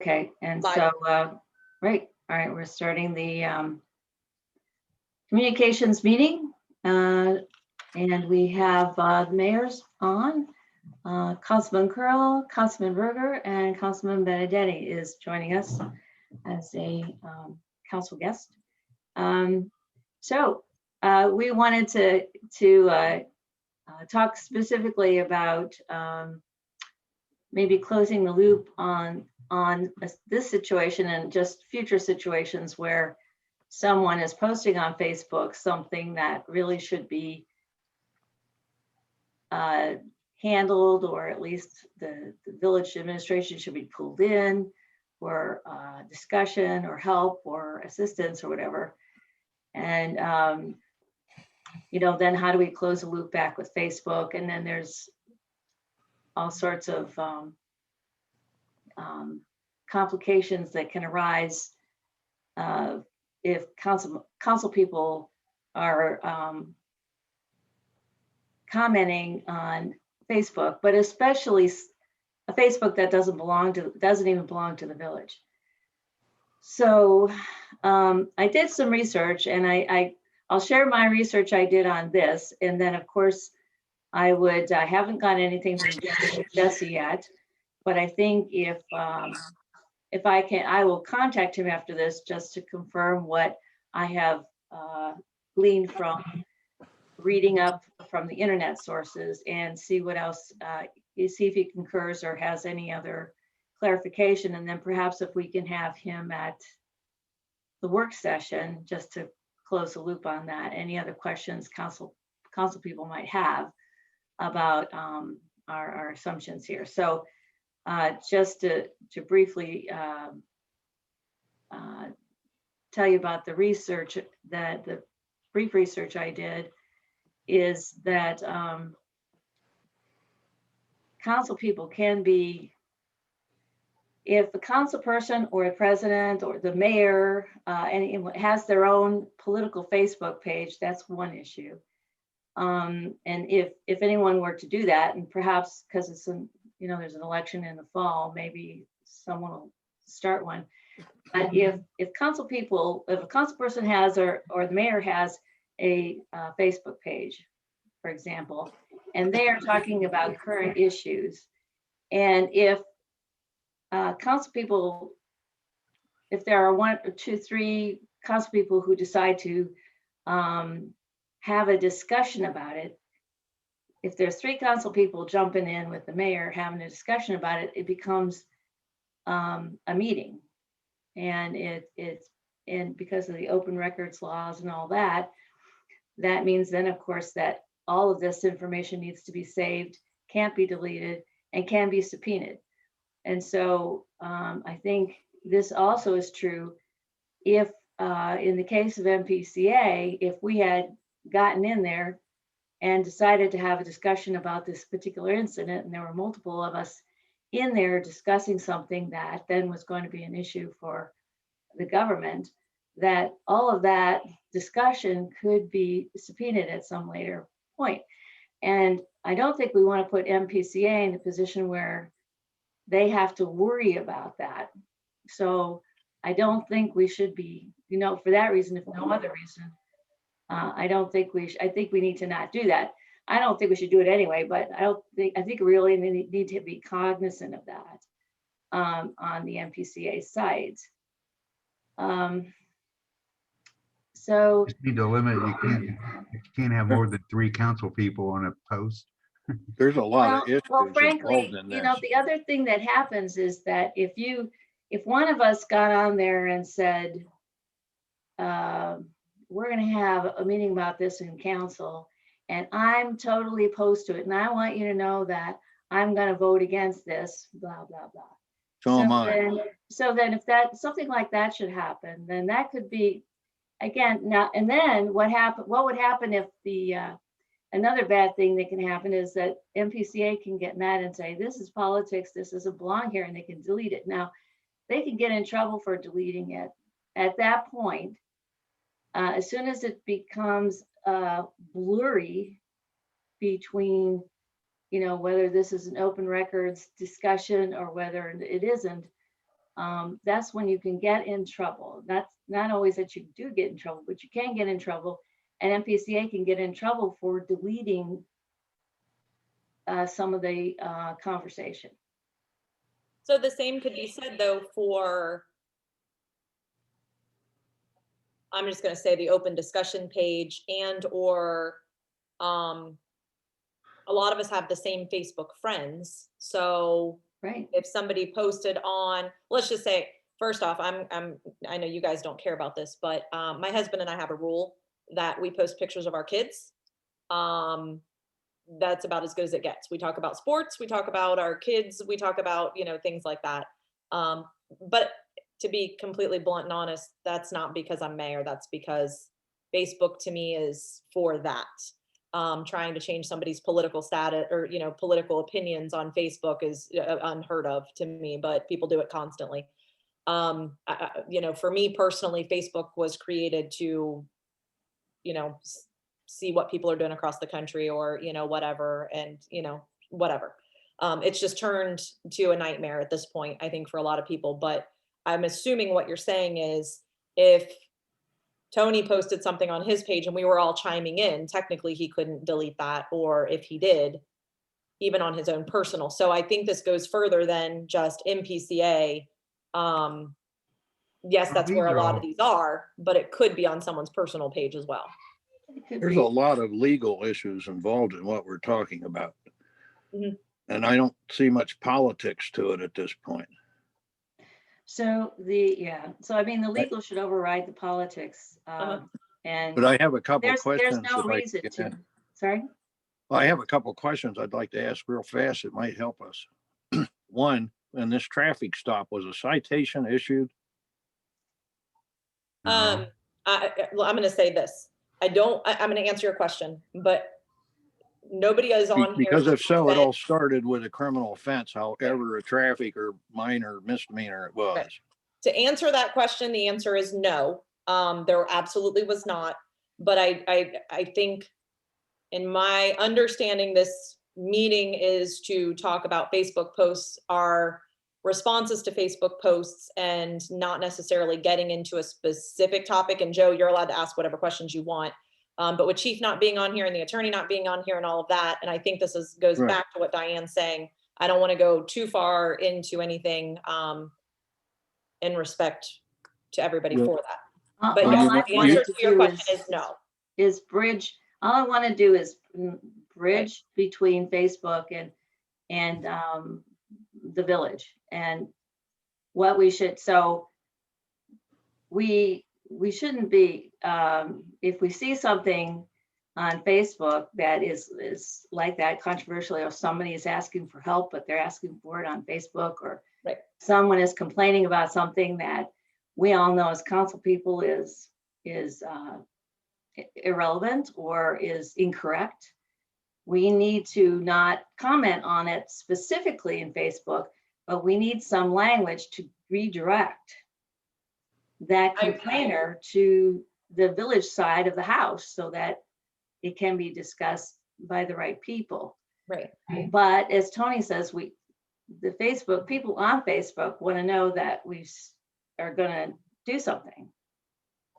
Okay, and Live. so, right, all right, we're starting the communications meeting. And we have the mayors on. Councilman Curl, Councilman Berger, and Councilman Benedetti is joining us as a council guest. So we wanted to talk specifically about maybe closing the loop on this situation and just future situations where someone is posting on Facebook something that really should be handled, or at least the village administration should be pulled in for discussion or help or assistance or whatever. And then how do we close the loop back with Facebook? And then there's all sorts of complications that can arise if council people are commenting on Facebook, but especially a Facebook that doesn't even belong to the village. So I did some research, and I'll share my research I did on this, and then of course I haven't gotten anything from Jesse yet, but I think if I can, I will contact him after this just to confirm what I have gleaned from reading up from the internet sources and see what else, see if he concurs or has any other clarification. And then perhaps if we can have him at the work session, just to close the loop on that, any other questions council people might have about our assumptions here. So just to briefly tell you about the research, the brief research I did, is that council people can be, if the council person or a president or the mayor has their own political Facebook page, that's one issue. And if anyone were to do that, and perhaps because it's there's an election in the fall, maybe someone will start one. But if a council person has or the mayor has a Facebook page, for example, and they are talking about current issues, and if council people, if there are 1 or 2, 3 council people who decide to have a discussion about it, if there's 3 council people jumping in with the mayor having a discussion about it, it becomes a meeting. And and because of the open records laws and all that, that means then, of course, that all of this information needs to be saved, can't be deleted, and can be subpoenaed. And so I think this also is true if, in the case of MPCA, if we had gotten in there and decided to have a discussion about this particular incident, and there were multiple of us in there discussing something that then was going to be an issue for the government, that all of that discussion could be subpoenaed at some later point. And I don't think we want to put MPCA in a position where they have to worry about that. So I don't think we should be, for that reason, if no other reason, I don't think I think we need to not do that. I don't think we should do it anyway, but I think we really need to be cognizant of that on the MPCA side. So Just need to limit it. You can't have more than 3 council people on a post. There's a lot of issues frankly, involved in this. the other thing that happens is that if one of us got on there and said, we're going to have a meeting about this in council, and I'm totally opposed to it, and I want you to know that I'm going to vote against this, blah, blah, blah. So am I. So then if something like that should happen, then that could be, again, now, and then what would happen if another bad thing that can happen is that MPCA can get mad and say, this is politics, this doesn't belong here, and they can delete it. Now, they can get in trouble for deleting it. At that point, as soon as it becomes blurry between, whether this is an open records discussion or whether it isn't, that's when you can get in trouble. That's not always that you do get in trouble, but you can get in trouble. And MPCA can get in trouble for deleting some of the conversation. So the same could be said though for, I'm just gonna say the open discussion page and or, a lot of us have the same Facebook friends. So Right. if somebody posted on, let's just say, first off, I know you guys don't care about this, but my husband and I have a rule that we post pictures of our kids. That's about as good as it gets. We talk about sports, we talk about our kids, we talk about, things like that. But to be completely blunt and honest, that's not because I'm mayor, that's because Facebook to me is for that. Trying to change somebody's political status or, political opinions on Facebook is unheard of to me, but people do it constantly. For me personally, Facebook was created to, see what people are doing across the country or, whatever, and, whatever. It's just turned to a nightmare at this point, I think, for a lot of people. But I'm assuming what you're saying is if Tony posted something on his page and we were all chiming in, technically he couldn't delete that, or if he did, even on his own personal. So I think this goes further than just MPCA. Yes, that's where a lot of these are, but it could be on someone's personal page as well. There's a lot of legal issues involved in what we're talking about. Mhm. And I don't see much politics to it at this point. So I mean, the legal should override the politics. And But I have a couple there's questions. no if I reason can to, get in. sorry? Well, I have a couple questions I'd like to ask real fast. It might help us. One, and this traffic stop, was a citation issued? No. I'm going to say this. I'm going to answer your question, but nobody is on here. Because if so, it all started with a criminal offense, however, a traffic or minor misdemeanor it was. Right. To answer that question, the answer is no. There absolutely was not. But I think, in my understanding, this meeting is to talk about Facebook posts, our responses to Facebook posts, and not necessarily getting into a specific topic. And Joe, you're allowed to ask whatever questions you want. But with Chief not being on here and the attorney not being on here and all of that, and I think this goes Right. back to what Diane's saying. I don't want to go too far into anything in respect to everybody Yeah. for that. All But all yes, I the wanted answer to to your do question is no. is bridge, all I want to do is bridge between Facebook and the village, and what we should, so we shouldn't be, if we see something on Facebook that is like that controversial, or somebody is asking for help, but they're asking for it on Facebook, or Right. someone is complaining about something that we all know as council people is irrelevant or is incorrect, we need to not comment on it specifically in Facebook, but we need some language to redirect that complainer to the village side of the house so that it can be discussed by the right people. Right. But as Tony says, the Facebook people on Facebook want to know that we are going to do something.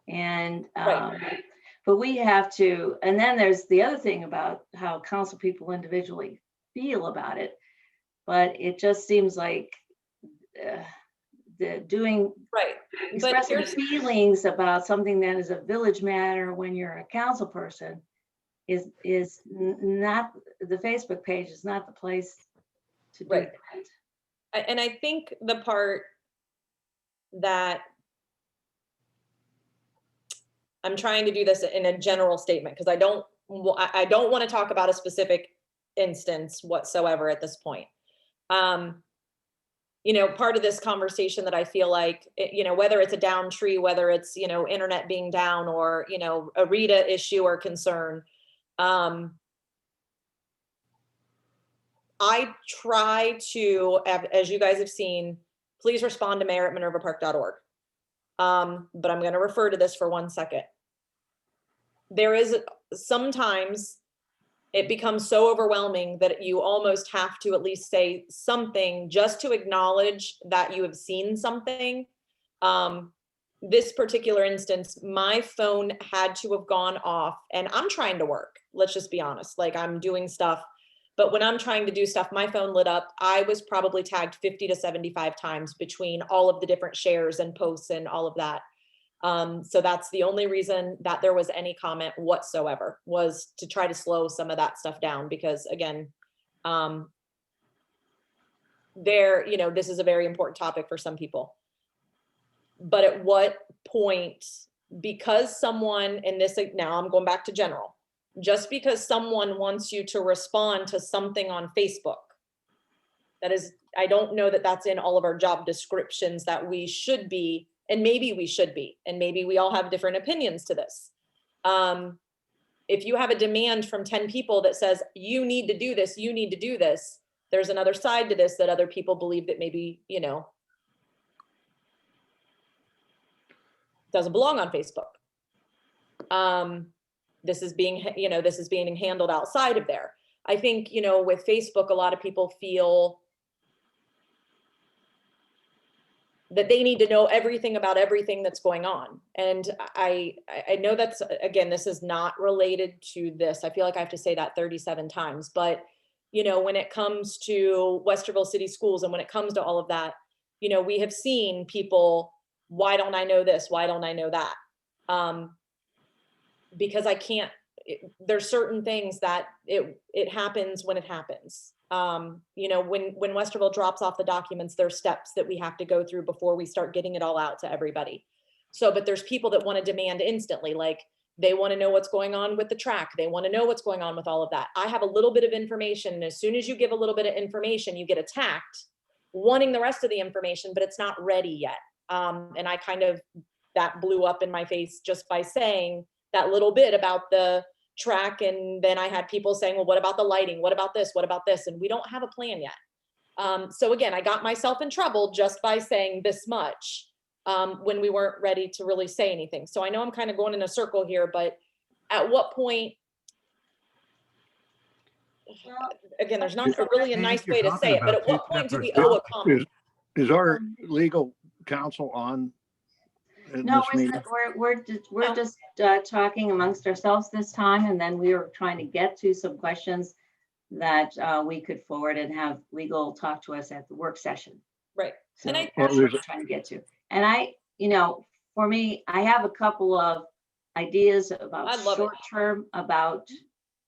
And Right. but we have to, and then there's the other thing about how council people individually feel about it. But it just seems like Right. But expressing here's, feelings about something that is a village matter when you're a council person is not, the Facebook page is not the place to do Right. that. and I think the part that I'm trying to do this in a general statement, because I don't want to talk about a specific instance whatsoever at this point. Part of this conversation that I feel like, whether it's a down tree, whether it's, internet being down, or, a RETA issue or concern, I try to, as you guys have seen, please respond to mayor@minervapark.org. But I'm going to refer to this for 1 second. There is sometimes it becomes so overwhelming that you almost have to at least say something just to acknowledge that you have seen something. This particular instance, my phone had to have gone off, and I'm trying to work. Let's just be honest. Like, I'm doing stuff, but when I'm trying to do stuff, my phone lit up. I was probably tagged 50 to 75 times between all of the different shares and posts and all of that. So that's the only reason that there was any comment whatsoever, was to try to slow some of that stuff down, because again, this is a very important topic for some people. But at what point, because someone in this, now I'm going back to general, just because someone wants you to respond to something on Facebook, that is, I don't know that that's in all of our job descriptions that we should be, and maybe we should be, and maybe we all have different opinions to this. If you have a demand from 10 people that says, you need to do this, you need to do this, there's another side to this that other people believe that maybe, doesn't belong on Facebook. This is being handled outside of there. I think, with Facebook, a lot of people feel that they need to know everything about everything that's going on. And I know that's, again, this is not related to this. I feel like I have to say that 37 times, but when it comes to Westerville City Schools and when it comes to all of that, we have seen people, why don't I know this? Why don't I know that? Because I can't, there's certain things that it happens when it happens. When Westerville drops off the documents, there's steps that we have to go through before we start getting it all out to everybody. So, but there's people that want to demand instantly, like they want to know what's going on with the track. They want to know what's going on with all of that. I have a little bit of information, and as soon as you give a little bit of information, you get attacked, wanting the rest of the information, but it's not ready yet. And I that blew up in my face just by saying that little bit about the track. And then I had people saying, well, what about the lighting? What about this? What about this? And we don't have a plan yet. So again, I got myself in trouble just by saying this much when we weren't ready to really say anything. So I know I'm kind of going in a circle here, but at what point, again, there's not really a nice way to say it, but at what point do we owe a comment? Is our legal counsel on in No, this meeting? we're just talking amongst ourselves this time, and then we were trying to get to some questions that we could forward and have legal talk to us at the work session. Right. So And that's what we're trying to get to. And for me, I have a couple of ideas about short term, about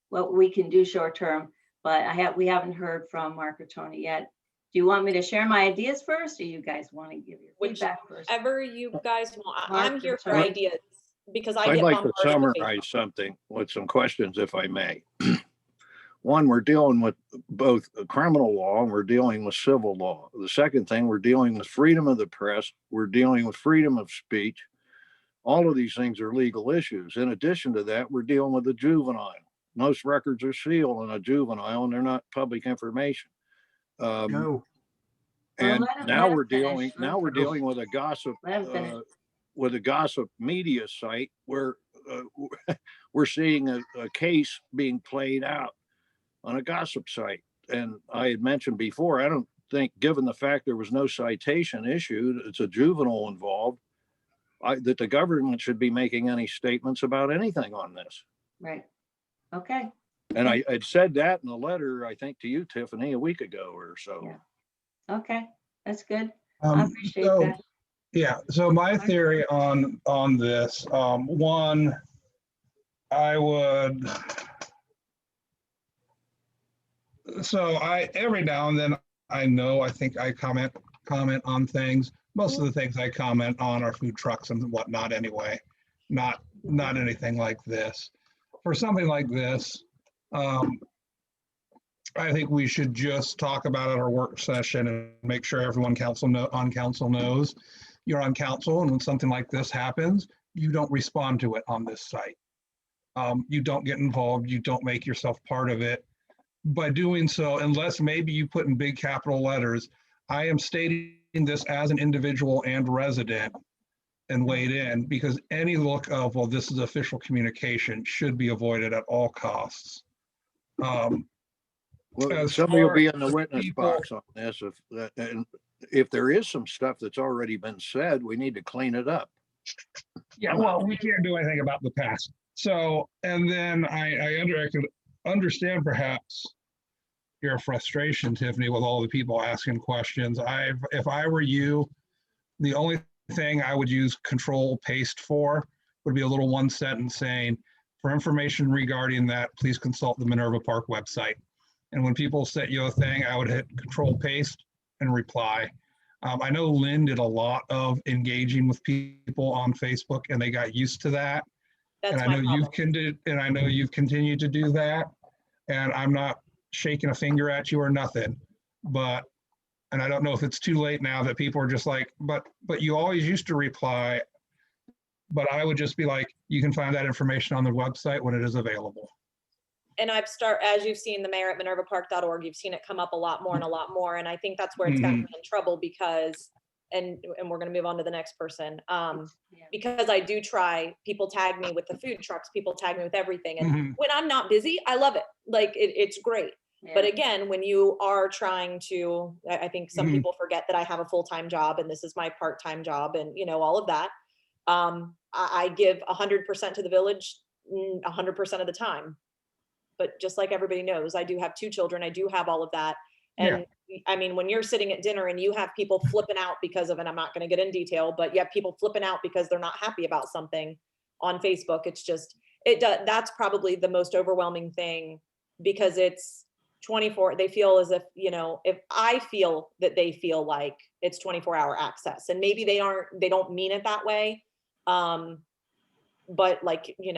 what we can do short term, but we haven't heard from Mark or Tony yet. Do you want me to share my ideas first, or you guys want to give your feedback first? Whichever you guys want. Mark, I'm here for Tony. ideas because I'd like to summarize something with some questions, if I may. One, we're dealing with both criminal law and we're dealing with civil law. The second thing, we're dealing with freedom of the press. We're dealing with freedom of speech. All of these things are legal issues. In addition to that, we're dealing with a juvenile. Most records are sealed in a juvenile and they're not public information. No, And Well, now let we're him finish. dealing with a gossip Let him finish. with a gossip media site where we're seeing a case being played out on a gossip site. And I had mentioned before, I don't think, given the fact there was no citation issued, it's a juvenile involved, that the government should be making any statements about anything on this. Right. Okay. And I had said that in a letter, I think, to you, Tiffany, a week ago or so. Yeah. Okay. That's good. I appreciate that. Yeah, so my theory on this, one, every now and then I think I comment on things. Most of the things I comment on are food trucks and whatnot anyway, not anything like this. For something like this, I think we should just talk about it at our work session and make sure everyone on council knows you're on council, and when something like this happens, you don't respond to it on this site. You don't get involved, you don't make yourself part of it. By doing so, unless maybe you put in big capital letters, I am stating this as an individual and resident and weighed in, because any look of, well, this is official communication, should be avoided at all costs. Well, As somebody will far be in the as witness people- box on this if that, and if there is some stuff that's already been said, we need to clean it up. Yeah, well, we can't do anything about the past. So, and then I could understand perhaps your frustration, Tiffany, with all the people asking questions. If I were you, the only thing I would use control paste for would be a little one sentence saying, for information regarding that, please consult the Minerva Park website. And when people set you a thing, I would hit control paste and reply. I know Lynn did a lot of engaging with people on Facebook and they got used to that. That's And I my know you've continued to do that. And I'm not shaking a finger at you or nothing, but, and I don't know if it's too late now that people are just like, but you always used to reply. But I would just be like, you can find that information on the website when it is available. And as you've seen the mayor at minervapark.org, you've seen it come up a lot more and a lot more. And I think that's where it's gotten me in trouble because, and we're going to move on to the next person. Yeah. Because I do try, people tag me with the food trucks, people tag me with everything. And Mhm. when I'm not busy, I love it. Like it's great. But Yeah. again, when you are trying to, I think some Mhm. people forget that I have a full-time job and this is my part-time job and all of that. I give 100% to the village 100% of the time. But just like everybody knows, I do have 2 children. I do have all of that. And I mean, when you're sitting at dinner and you have people flipping out because of, and I'm not going to get in detail, but you have people flipping out because they're not happy about something on Facebook. It's just, that's probably the most overwhelming thing because it's 24, they feel as if, if I feel that they feel like it's 24-hour access and maybe they don't mean it that way. But like you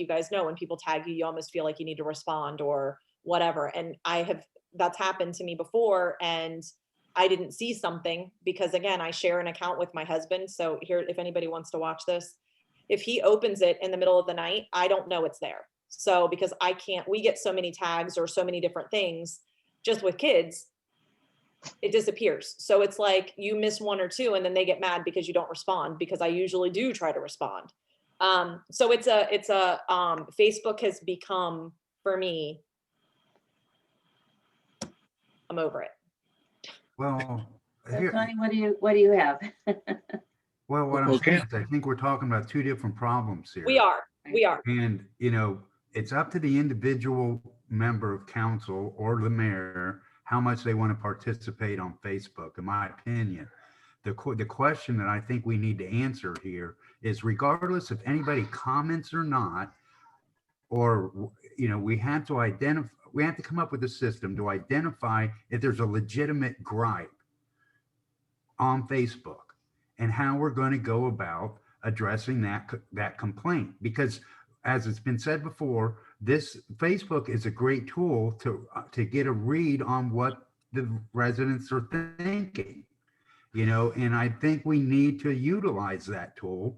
guys know, when people tag you, you almost feel like you need to respond or whatever. And that's happened to me before. And I didn't see something because again, I share an account with my husband. So here, if anybody wants to watch this, if he opens it in the middle of the night, I don't know it's there. So because we get so many tags or so many different things just with kids, it disappears. So it's like you miss 1 or 2 and then they get mad because you don't respond because I usually do try to respond. So Facebook has become for me, I'm over it. Well, So here, Tony, what do you have? well, what I'm Okay. saying is I think we're talking about 2 different problems here. We are. And, it's up to the individual member of council or the mayor, how much they want to participate on Facebook, in my opinion. The question that I think we need to answer here is regardless if anybody comments or not, or, we have to come up with a system to identify if there's a legitimate gripe on Facebook and how we're going to go about addressing that complaint. Because as it's been said before, this Facebook is a great tool to get a read on what the residents are thinking, and I think we need to utilize that tool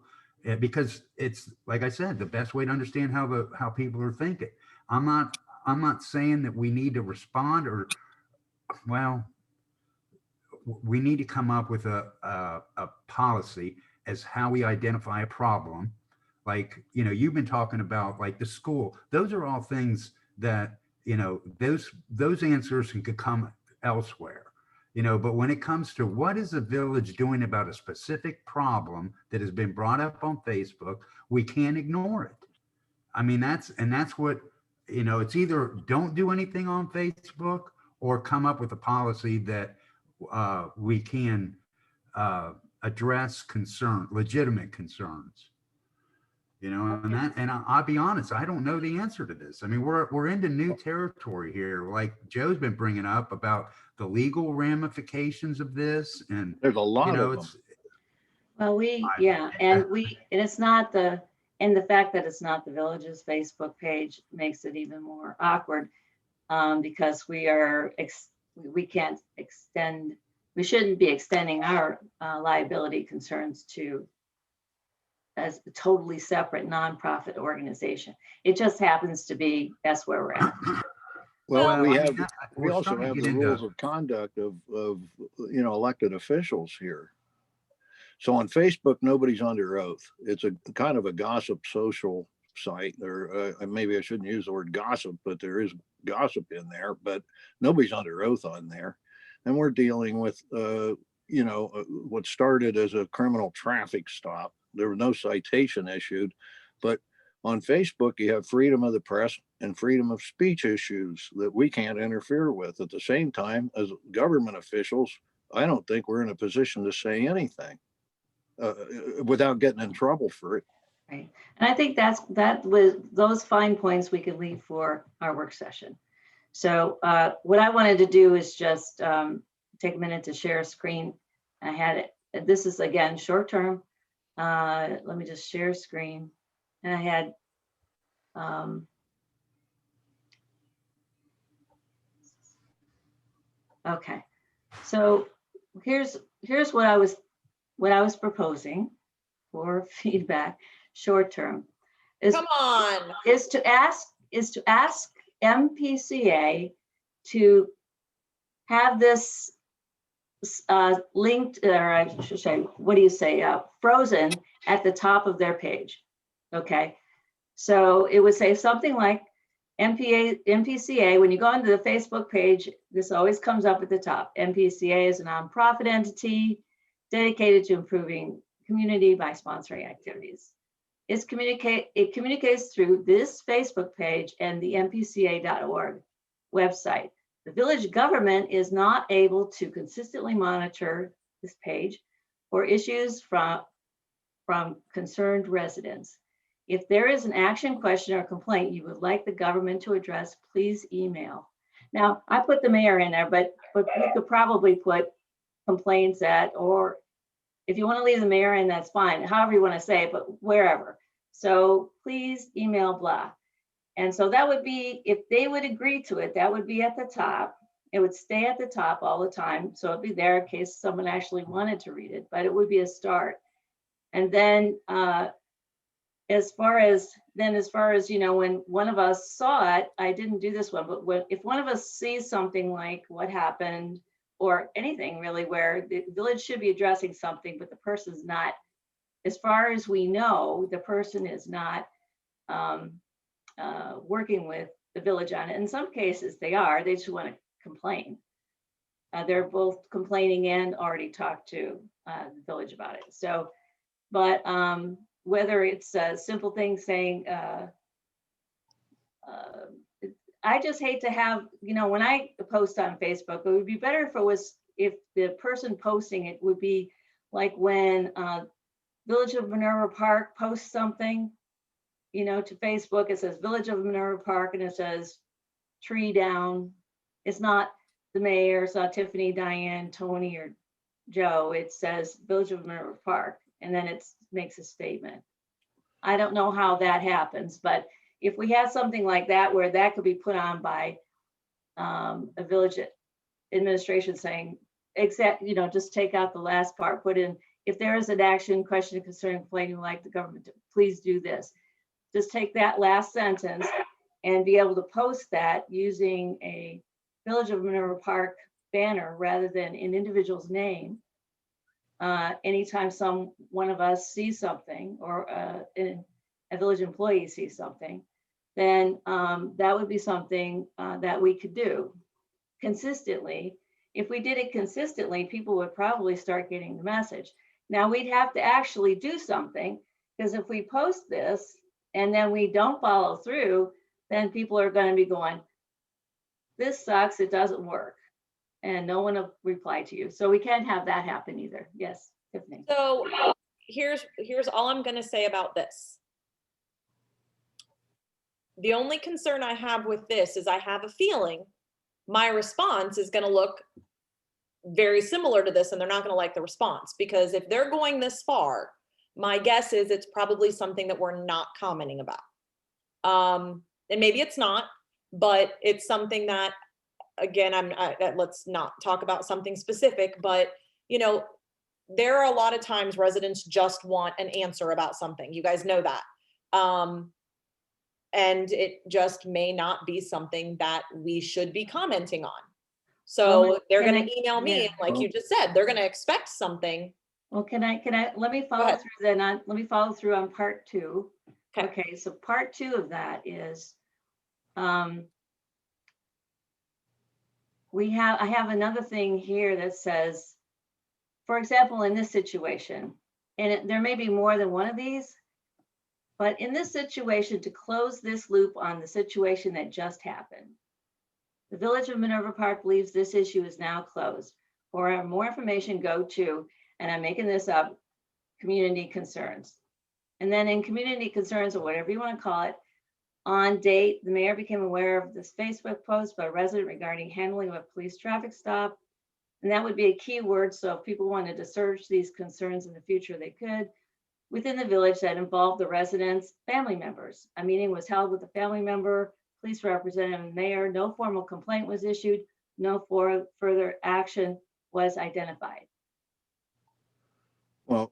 because it's, like I said, the best way to understand how people are thinking. I'm not saying that we need to respond we need to come up with a policy as how we identify a problem. Like, you've been talking about like the school. Those are all things that, those answers could come elsewhere, but when it comes to what is the village doing about a specific problem that has been brought up on Facebook, we can't ignore it. I mean, that's what, it's either don't do anything on Facebook or come up with a policy that we can address legitimate concerns. And I'll be honest, I don't know the answer to this. I mean, we're into new territory here. Like Joe's been bringing up about the legal ramifications of this, and There's a lot of them. it's Well, and it's not and the fact that it's not the village's Facebook page makes it even more awkward because we shouldn't be extending our liability concerns to as a totally separate nonprofit organization. It just happens to be, that's where we're at. Well, we we're also starting to have get the into- rules of conduct of elected officials here. So on Facebook, nobody's under oath. It's a kind of a gossip social site, or maybe I shouldn't use the word gossip, but there is gossip in there, but nobody's under oath on there. And we're dealing with, what started as a criminal traffic stop. There was no citation issued, but on Facebook, you have freedom of the press and freedom of speech issues that we can't interfere with. At the same time, as government officials, I don't think we're in a position to say anything without getting in trouble for it. Right. And I think that was those fine points we could leave for our work session. So what I wanted to do is just take a minute to share a screen. I had it. This is again short term. Let me just share screen. And I had okay. So here's what I was proposing for feedback short term is Come on. is to ask MPCA to have this linked, or I should say, what do you say, frozen at the top of their page. Okay, so it would say something like MPCA. When you go into the Facebook page, this always comes up at the top. MPCA is a nonprofit entity dedicated to improving community by sponsoring activities. It communicates through this Facebook page and the mpca.org website. The village government is not able to consistently monitor this page for issues from concerned residents. If there is an action, question, or complaint you would like the government to address, please email. Now, I put the mayor in there, but you could probably put complaints at, or if you want to leave the mayor in, that's fine, however you want to say it, but wherever. So please email blah. And so that would be, if they would agree to it, that would be at the top. It would stay at the top all the time. So it'd be there in case someone actually wanted to read it, but it would be a start. And then as far as, when one of us saw it, I didn't do this one, but if one of us sees something like what happened or anything really where the village should be addressing something, but the person's not, as far as we know, the person is not working with the village on it. In some cases they just want to complain. They're both complaining and already talked to the village about it. So, but whether it's a simple thing saying, I just hate to have, when I post on Facebook, it would be better if the person posting it would be like when Village of Minerva Park posts something, to Facebook, it says Village of Minerva Park and it says tree down. It's not the mayor, it's not Tiffany, Diane, Tony, or Joe. It says Village of Minerva Park, and then it makes a statement. I don't know how that happens, but if we have something like that where that could be put on by a village administration saying, just take out the last part, put in, if there is an action, question, concern, complaint, you like the government to, please do this. Just take that last sentence and be able to post that using a Village of Minerva Park banner rather than an individual's name. Anytime one of us sees something or a village employee sees something, then that would be something that we could do consistently. If we did it consistently, people would probably start getting the message. Now we'd have to actually do something, because if we post this and then we don't follow through, then people are going to be going, this sucks, it doesn't work. And no one will reply to you. So we can't have that happen either. Yes, Tiffany. So here's all I'm going to say about this. The only concern I have with this is I have a feeling my response is going to look very similar to this, and they're not going to like the response, because if they're going this far, my guess is it's probably something that we're not commenting about. And maybe it's not, but it's something that, again, let's not talk about something specific, but there are a lot of times residents just want an answer about something. You guys know that. And it just may not be something that we should be commenting on. So they're going to email me, and like you just said, they're going to expect something. Well, let me follow through then let me follow through on part 2. Okay, so part 2 of that is I have another thing here that says, for example, in this situation, and there may be more than one of these, but in this situation, to close this loop on the situation that just happened, the Village of Minerva Park believes this issue is now closed. For more information, go to, and I'm making this up, community concerns. And then in community concerns, or whatever you want to call it, on date, the mayor became aware of this Facebook post by a resident regarding handling of a police traffic stop. And that would be a keyword. So if people wanted to search these concerns in the future, they could. Within the village that involved the residents' family members. A meeting was held with the family member, police representative, and mayor. No formal complaint was issued. No further action was identified. Well,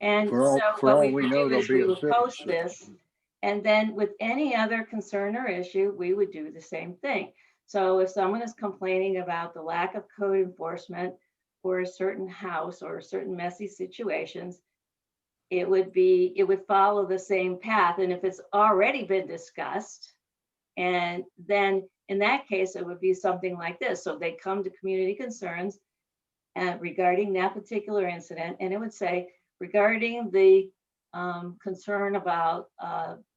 And For all- so for what all we we would know, do there'll is be we a would post citizen. this, and then with any other concern or issue, we would do the same thing. So if someone is complaining about the lack of code enforcement for a certain house or certain messy situations, it would follow the same path. And if it's already been discussed, and then in that case, it would be something like this. So they come to community concerns regarding that particular incident, and it would say, regarding the concern about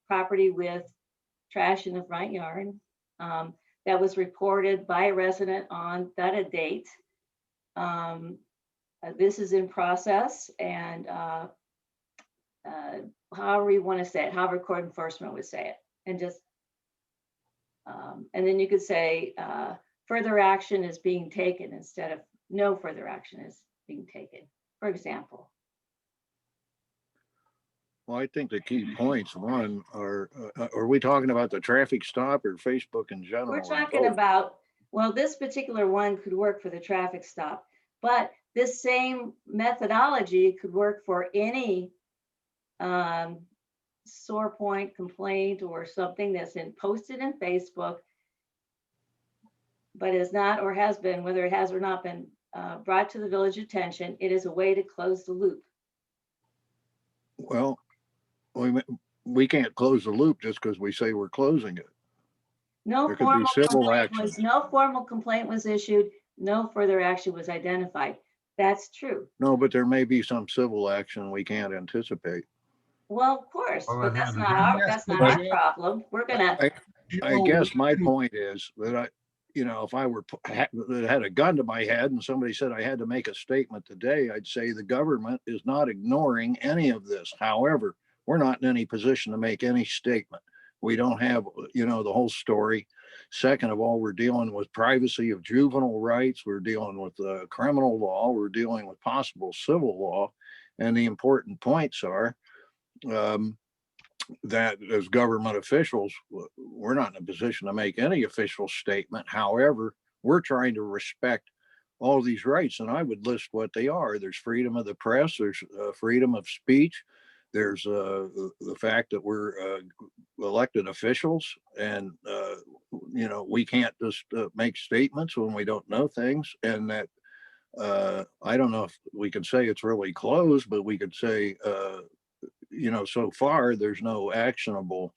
property with trash in the front yard that was reported by a resident on that date. This is in process, and however you want to say it, however code enforcement would say it, and just and then you could say further action is being taken instead of no further action is being taken, for example. Well, I think the key points, one, are we talking about the traffic stop or Facebook in general? We're or talking both? about, well, this particular one could work for the traffic stop, but this same methodology could work for any sore point complaint or something that's posted in Facebook, but is not or has been, whether it has or not been brought to the village attention. It is a way to close the loop. Well, we can't close the loop just because we say we're closing it. No There could be formal civil complaint action. no formal complaint was issued. No further action was identified. That's true. No, but there may be some civil action we can't anticipate. Well, of course, Well, but it that's hasn't not happened. our, Yes, that's not but our Joe- problem. We're gonna, I guess my point is that if I were had a gun to my head and somebody said I had to make a statement today, I'd say the government is not ignoring any of this. However, we're not in any position to make any statement. We don't have, the whole story. Second of all, we're dealing with privacy of juvenile rights. We're dealing with criminal law. We're dealing with possible civil law. And the important points are that as government officials, we're not in a position to make any official statement. However, we're trying to respect all these rights, and I would list what they are. There's freedom of the press, there's freedom of speech, there's the fact that we're elected officials, and we can't just make statements when we don't know things, and that I don't know if we can say it's really closed, but we could say so far there's no actionable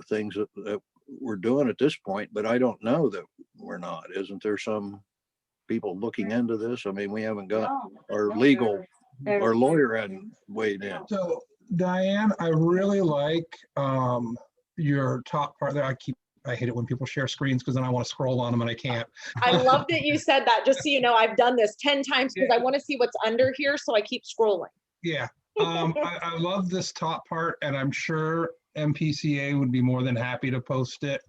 things that we're doing at this point, but I don't know that we're not. Isn't there some people looking into this? I mean, we haven't got our legal, our lawyer hadn't weighed in. So Diane, I really like your top part there. I hate it when people share screens because then I want to scroll on them and I can't. I love that you said that. Just so you know, I've done this 10 times because I want to see what's under here. So I keep scrolling. Yeah. I love this top part, and I'm sure MPCA would be more than happy to post it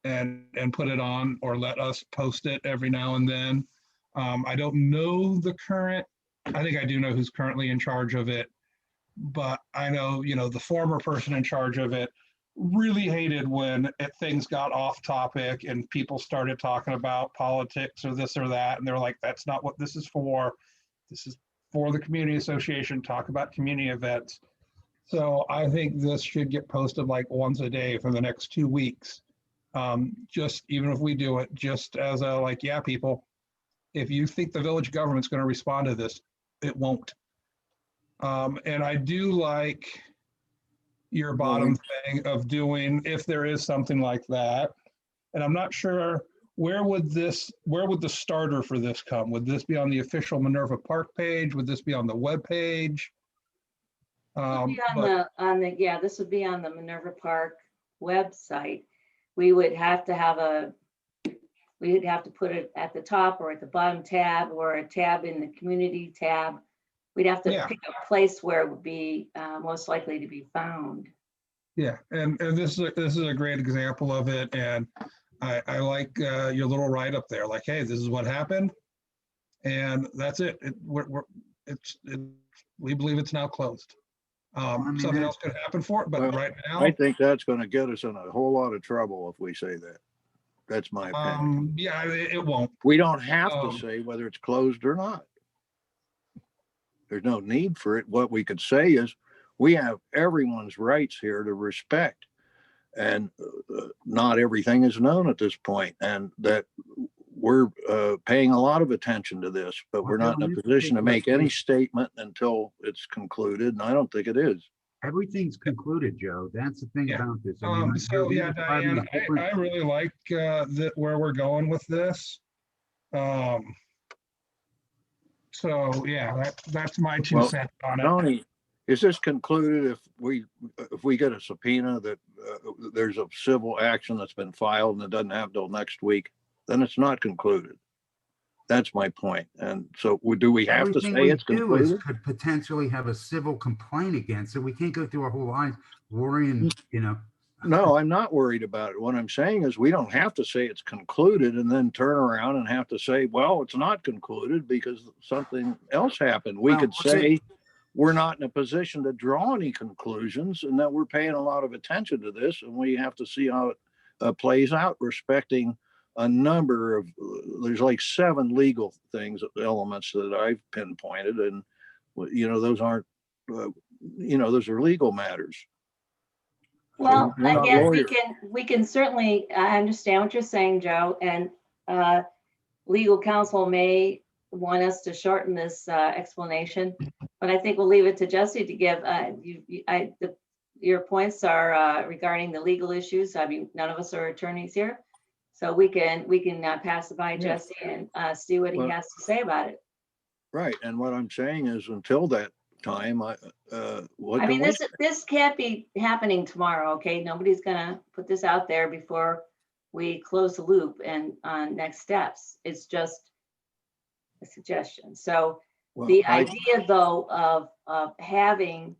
and put it on, or let us post it every now and then. I don't know I think I do know who's currently in charge of it, but I know, the former person in charge of it really hated when things got off topic and people started talking about politics or this or that. And they're like, that's not what this is for. This is for the community association, talk about community events. So I think this should get posted like once a day for the next 2 weeks. Just even if we do it just as yeah, people, if you think the village government's going to respond to this, it won't. And I do like your bottom thing of doing, if there is something like that. And I'm not sure where would the starter for this come? Would this be on the official Minerva Park page? Would this be on the web page? Would be But yeah, this would be on the Minerva Park website. We would have to put it at the top or at the bottom tab or a tab in the community tab. We'd have to Yeah. pick a place where it would be most likely to be found. yeah, and this is a great example of it. And I like your little write up there, like, hey, this is what happened, and that's it. We believe it's now closed. I mean, Something that- else could happen for it, but Well, right now, I think that's going to get us in a whole lot of trouble if we say that. That's my opinion. yeah, it won't. We don't have to um, say whether it's closed or not. There's no need for it. What we could say is we have everyone's rights here to respect. And not everything is known at this point, and that we're paying a lot of attention to this, but we're not in a position to make any statement until it's concluded. And I don't think it is. Everything's concluded, Joe. That's the thing Yeah. about this. I mean, So yeah, there's probably Diane, different- I really like where we're going with this. So yeah, that's my 2 Well, cents on it. Tony, is this concluded if we get a subpoena that there's a civil action that's been filed and it doesn't have till next week, then it's not concluded. That's my point. And so do we have to everything say we it's do is concluded? could potentially have a civil complaint against it. We can't go through our whole lives worrying, No, I'm not worried about it. What I'm saying is we don't have to say it's concluded and then turn around and have to say, well, it's not concluded because something else happened. We Well, could what's it- say we're not in a position to draw any conclusions and that we're paying a lot of attention to this and we have to see how it plays out, respecting a number of, there's like 7 legal things, elements that I've pinpointed, and those aren't, those are legal matters. Well, we're I not guess lawyers. we can certainly, I understand what you're saying, Joe, and legal counsel may want us to shorten this explanation, but I think we'll leave it to Jesse to give, your points are regarding the legal issues. I mean, none of us are attorneys here. So we can pass it by Jesse and see what he Well- has to say about it. Right. And what I'm saying is until that time, what I mean, can we this can't be happening tomorrow, okay? Nobody's gonna put this out there before we close the loop and on next steps. It's just a suggestion. So well, the I- idea though of having,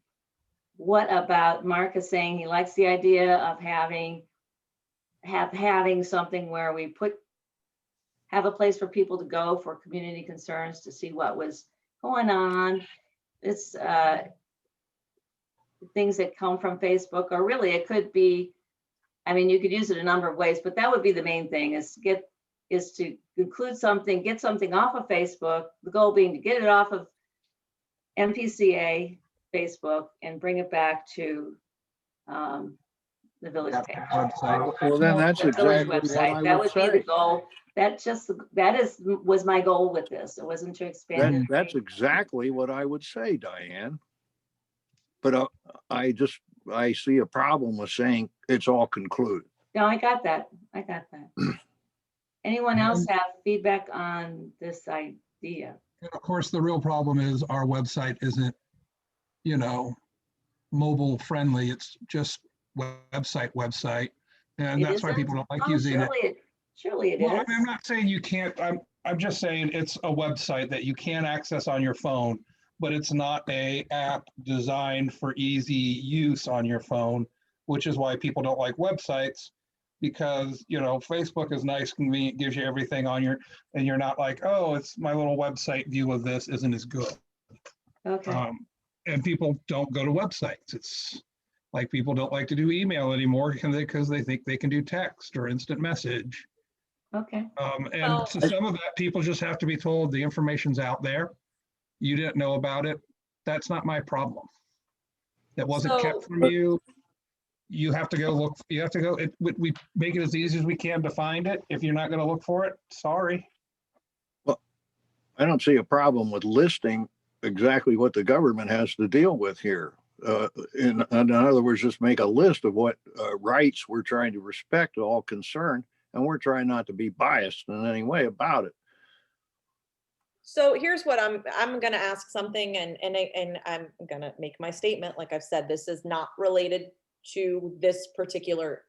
what about Mark is saying he likes the idea of having something where we have a place for people to go for community concerns to see what was going on. It's things that come from Facebook, or really it could be, I mean, you could use it a number of ways, but that would be the main thing is to include something, get something off of Facebook, the goal being to get it off of MPCA Facebook and bring it back to the village page. Website. Well, then that's The village exactly what website. I That would would be the say. goal. Was my goal with this. It wasn't to expand it. That's exactly what I would say, Diane. But I see a problem with saying it's all concluded. No, I got that. Anyone else have feedback on this idea? And of course, the real problem is our website isn't, mobile friendly. It's just website. And It that's why isn't? people don't like Oh, using it. Surely it Well, is. I'm not saying you can't, I'm just saying it's a website that you can access on your phone, but it's not a app designed for easy use on your phone, which is why people don't like websites, because, Facebook is nice, convenient, gives you everything and you're not like, oh, it's my little website view of this isn't as good. Okay. And people don't go to websites. It's like people don't like to do email anymore because they think they can do text or instant message. Okay. And Well- to some of that, people just have to be told the information's out there. You didn't know about it. That's not my problem. That wasn't kept from you. You have to go look. You have to go. We make it as easy as we can to find it. If you're not going to look for it, sorry. I don't see a problem with listing exactly what the government has to deal with here. In other words, just make a list of what rights we're trying to respect all concerned and we're trying not to be biased in any way about it. So here's what I'm gonna ask something, and I'm gonna make my statement. Like I've said, this is not related to this particular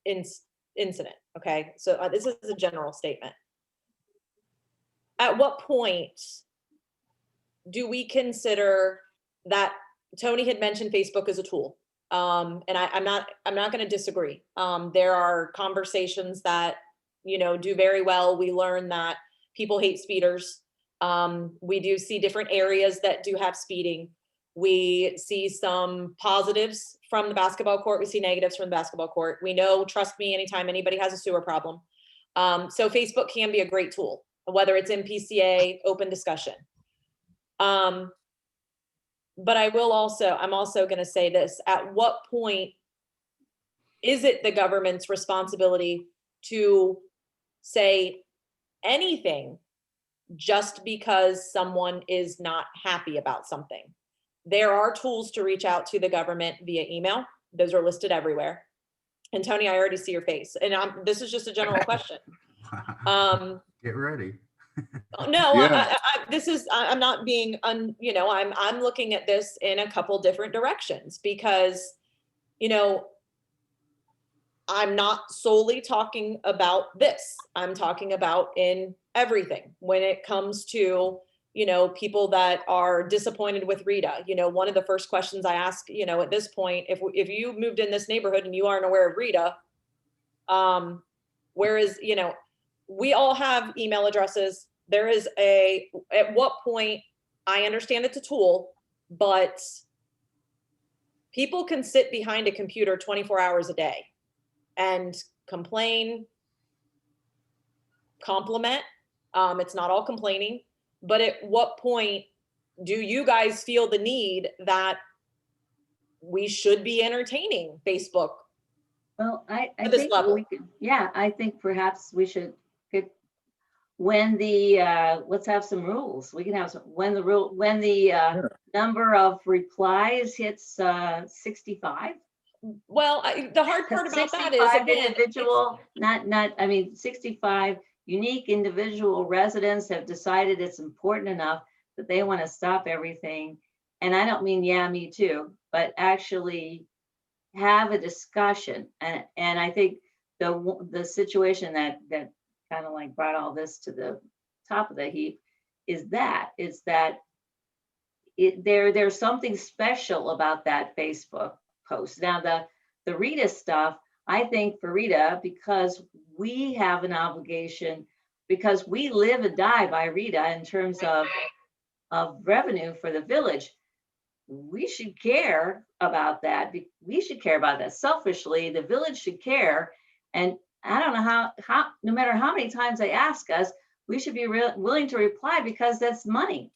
incident. Okay, so this is a general statement. At what point do we consider that Tony had mentioned Facebook as a tool? And I'm not going to disagree. There are conversations that, do very well. We learn that people hate speeders. We do see different areas that do have speeding. We see some positives from the basketball court. We see negatives from the basketball court. We know, trust me, anytime anybody has a sewer problem. So Facebook can be a great tool, whether it's MPCA, open discussion. But I'm also going to say this: at what point is it the government's responsibility to say anything just because someone is not happy about something? There are tools to reach out to the government via email. Those are listed everywhere. And Tony, I already see your face. And this is just a general question. Get ready. No, Yeah. I'm not being, I'm looking at this in a couple different directions because, I'm not solely talking about this. I'm talking about in everything when it comes to, people that are disappointed with Rita. One of the first questions I ask, at this point, if you moved in this neighborhood and you aren't aware of Rita, we all have email addresses. At what point, I understand it's a tool, but people can sit behind a computer 24 hours a day and complain, compliment. It's not all complaining, but at what point do you guys feel the need that we should be entertaining Facebook? Well, I At this think level. we could, yeah, I think perhaps we should get, let's have some rules. We can have some, when the number of replies hits 65. Well, the hard part about that is, 65 again, individual, I mean, 65 unique individual residents have decided it's important enough that they want to stop everything. And I don't mean, yeah, me too, but actually have a discussion. And I think the situation that kind of like brought all this to the top of the heap is that there's something special about that Facebook post. Now the Rita stuff, I think for Rita, because we have an obligation, because we live and die by Rita in terms of revenue for the village, we should care about that. We should care about that. Selfishly, the village should care. And I don't know how no matter how many times they ask us, we should be willing to reply because that's money.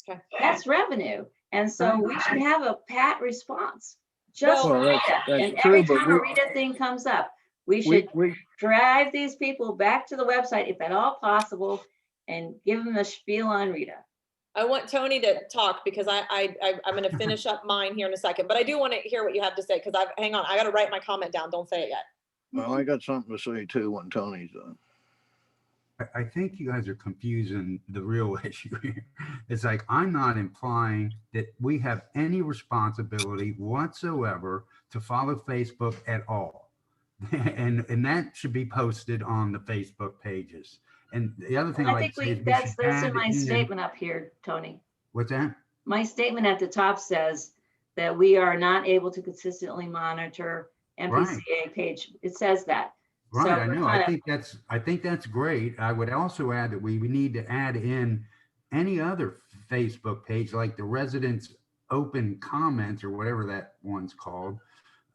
Okay. That's revenue. And so we should have a pat response. Just Well, Rita. that's And true, every but time a Rita thing comes up, we should drive these people back to the website if at all possible and give them the spiel on Rita. I want Tony to talk because I'm going to finish up mine here in a second, but I do want to hear what you have to say because hang on, I got to write my comment down. Don't say it yet. Well, I got something to say too when Tony's done. I think you guys are confusing the real issue here. It's like, I'm not implying that we have any responsibility whatsoever to follow Facebook at all. And that should be posted on the Facebook pages. And the other thing I I'd think like to say is that's we should in add my in- statement up here, Tony. What's that? My statement at the top says that we are not able to consistently monitor MPCA page. It says that. Right, So I we're know. kinda- I think that's great. I would also add that we need to add in any other Facebook page, like the residents open comments or whatever that one's called,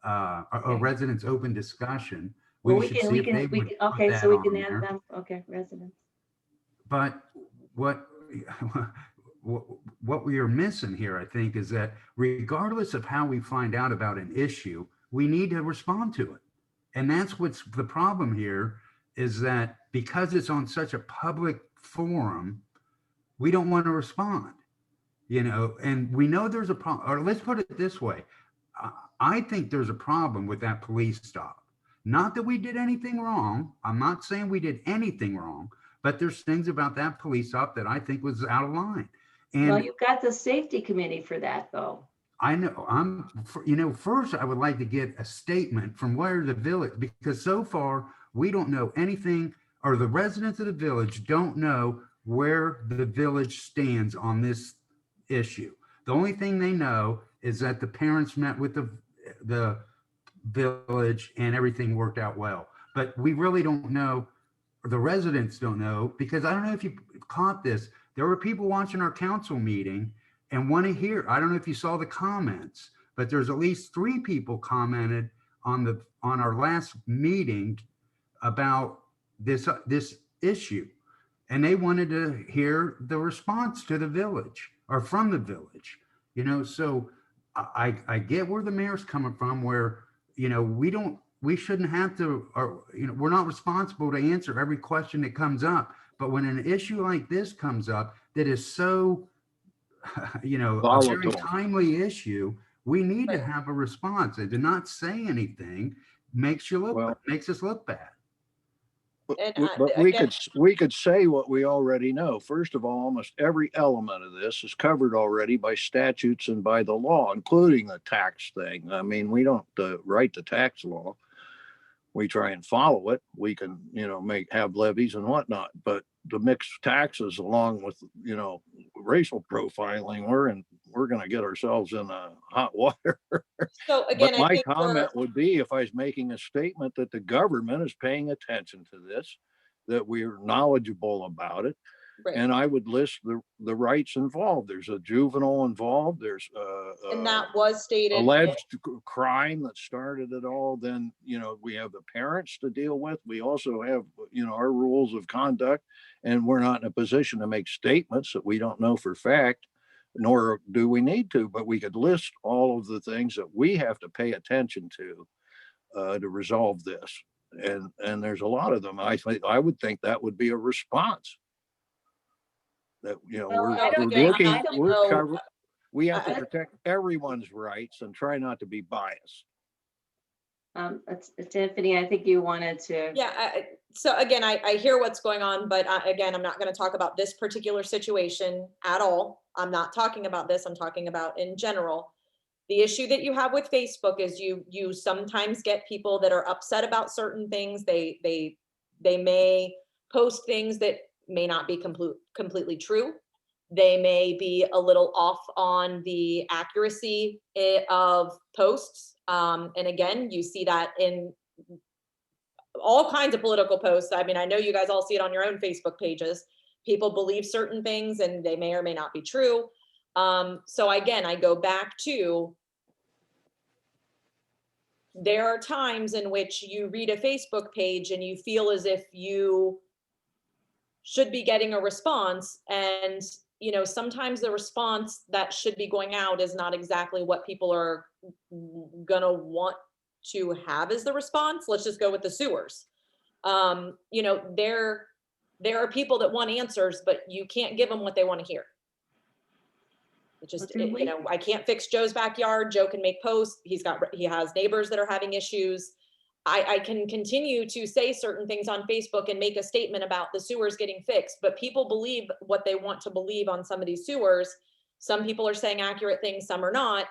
a Okay. residents open discussion. Well, should see if they would put okay, that so we on can there. add them. Okay, residents. But what we are missing here, I think, is that regardless of how we find out about an issue, we need to respond to it. And that's what's the problem here, is that because it's on such a public forum, we don't want to respond, and we know there's a problem. Or let's put it this way. I think there's a problem with that police stop. Not that we did anything wrong. I'm not saying we did anything wrong, but there's things about that police op that I think was out of line. Well, And you've got the safety committee for that, though. I know first I would like to get a statement from where the village, because so far we don't know anything, or the residents of the village don't know where the village stands on this issue. The only thing they know is that the parents met with the village and everything worked out well. But we really don't know, or the residents don't know, because I don't know if you caught this. There were people watching our council meeting and want to hear. I don't know if you saw the comments, but there's at least 3 people commented on our last meeting about this issue, and they wanted to hear the response to the village or from the village. So I get where the mayor's coming from, where we shouldn't have to, or we're not responsible to answer every question that comes up. But when an issue like this comes up that is so a very Volatile. timely issue, we need to Right. have a response. And to not say anything makes us look bad. And But again, we could say what we already know. First of all, almost every element of this is covered already by statutes and by the law, including the tax thing. I mean, we don't write the tax law. We try and follow it. We can, have levies and whatnot, but the mixed taxes along with, racial profiling, we're going to get ourselves in hot water. so again, But I my think comment would be, if I was making a statement that the government is paying attention to this, that we're knowledgeable about it, right. and I would list the rights involved. There's a juvenile involved. There's And that was stated. alleged crime that started it all. Then, we have the parents to deal with. We also have, our rules of conduct, and we're not in a position to make statements that we don't know for fact, nor do we need to, but we could list all of the things that we have to pay attention to resolve this. And there's a lot of them. I would think that would be a response. That, Well, I don't again, think- I don't know. covered. We have to I- protect everyone's rights and try not to be biased. Tiffany, I think you wanted to. Yeah, so again, I hear what's going on, but again, I'm not going to talk about this particular situation at all. I'm not talking about this. I'm talking about in general. The issue that you have with Facebook is you sometimes get people that are upset about certain things. They may post things that may not be completely true. They may be a little off on the accuracy of posts. And again, you see that in all kinds of political posts. I mean, I know you guys all see it on your own Facebook pages. People believe certain things and they may or may not be true. So again, I go back to, there are times in which you read a Facebook page and you feel as if you should be getting a response, and sometimes the response that should be going out is not exactly what people are gonna want to have as the response. Let's just go with the sewers. There are people that want answers, but you can't give them what they want to hear. It just, I can't fix Joe's backyard. Joe can make posts. He has neighbors that are having issues. I can continue to say certain things on Facebook and make a statement about the sewers getting fixed, but people believe what they want to believe on some of these sewers. Some people are saying accurate things, some are not.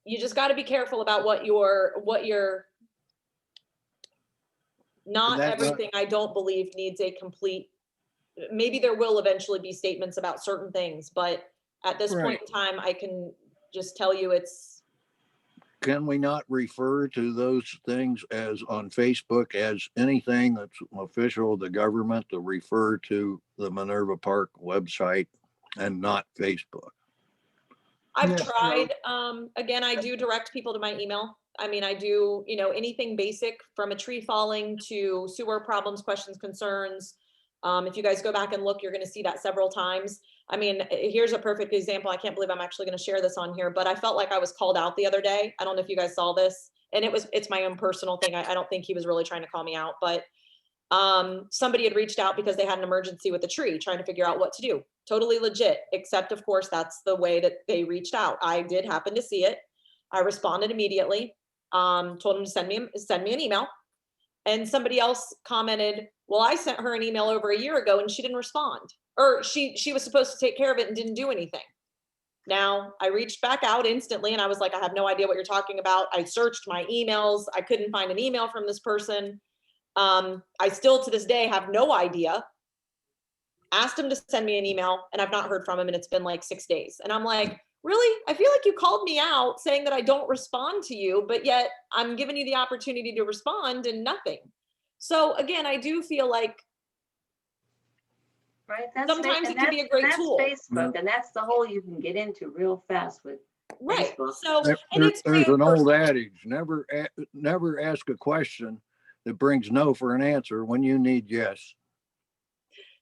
You just got to be careful about what you're not everything I don't believe needs a complete. Maybe there will eventually be statements about certain things, but at this point in time, I can just tell you Can we not refer to those things as on Facebook as anything that's official of the government, to refer to the Minerva Park website and not Facebook? I've Yes, tried, again, I do direct people to my email. I mean, I do, anything basic from a tree falling to sewer problems, questions, concerns. If you guys go back and look, you're going to see that several times. I mean, here's a perfect example. I can't believe I'm actually going to share this on here, but I felt like I was called out the other day. I don't know if you guys saw this, and it's my own personal thing. I don't think he was really trying to call me out, but somebody had reached out because they had an emergency with a tree, trying to figure out what to do. Totally legit, except of course, that's the way that they reached out. I did happen to see it. I responded immediately. told him to send me an email. And somebody else commented, well, I sent her an email over a year ago and she didn't respond. Or she was supposed to take care of it and didn't do anything. Now I reached back out instantly and I was like, I have no idea what you're talking about. I searched my emails. I couldn't find an email from this person. I still to this day have no idea. Asked him to send me an email and I've not heard from him and it's been like 6 days. And I'm like, really? I feel like you called me out saying that I don't respond to you, but yet I'm giving you the opportunity to respond and nothing. So again, I do feel like Right? sometimes it can be a great tool. That's Facebook, and that's the hole you can get into real fast with Right. Facebook. So, and There's it's an old adage, never ask a question that brings no for an answer when you need yes.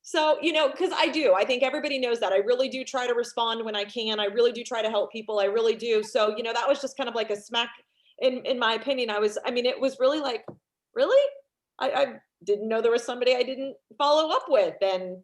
so, because I think everybody knows that. I really do try to respond when I can. I really do try to help people. I really do. So, that was just kind of like a smack in my opinion. It was really like, really? I didn't know there was somebody I didn't follow up with. And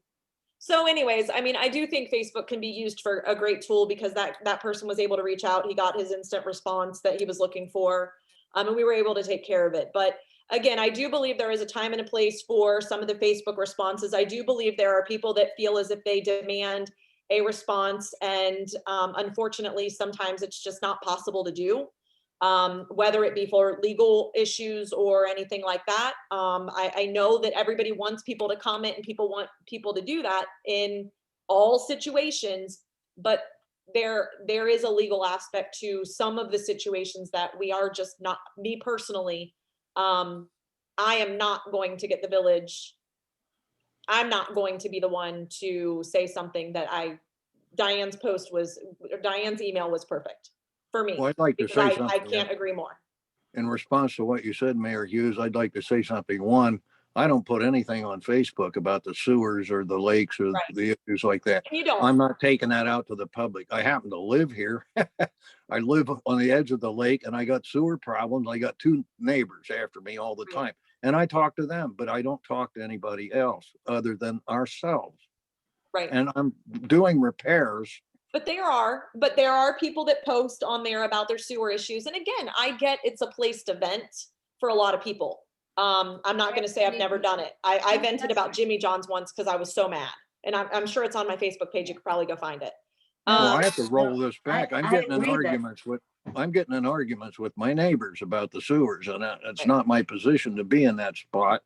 so anyways, I do think Facebook can be used for a great tool because that person was able to reach out. He got his instant response that he was looking for. And we were able to take care of it. But again, I do believe there is a time and a place for some of the Facebook responses. I do believe there are people that feel as if they demand a response. And unfortunately, sometimes it's just not possible to do, whether it be for legal issues or anything like that. I know that everybody wants people to comment and people want people to do that in all situations, but there is a legal aspect to some of the situations that we are just not, me personally, I am not going to get the village. I'm not going to be the one to say something that Diane's email was perfect for me. Well, I'd like to Because say I something. can't agree more. In response to what you said, Mayor Hughes, I'd like to say something. One, I don't put anything on Facebook about the sewers or the lakes or Right. the issues like that. And you don't. I'm not taking that out to the public. I happen to live here. I live on the edge of the lake and I got sewer problems. I got 2 neighbors after me all the Right. time. And I talk to them, but I don't talk to anybody else other than ourselves. Right. And I'm doing repairs. But there are people that post on there about their sewer issues. And again, I get it's a place to vent for a lot of people. I'm not going to say I've never done it. I vented about Jimmy John's once because I was so mad. And I'm sure it's on my Facebook page. You could probably go find it. Well, I have to roll this back. I'm I getting in agree that- arguments with my neighbors about the sewers, and it's Right. not my position to be in that spot.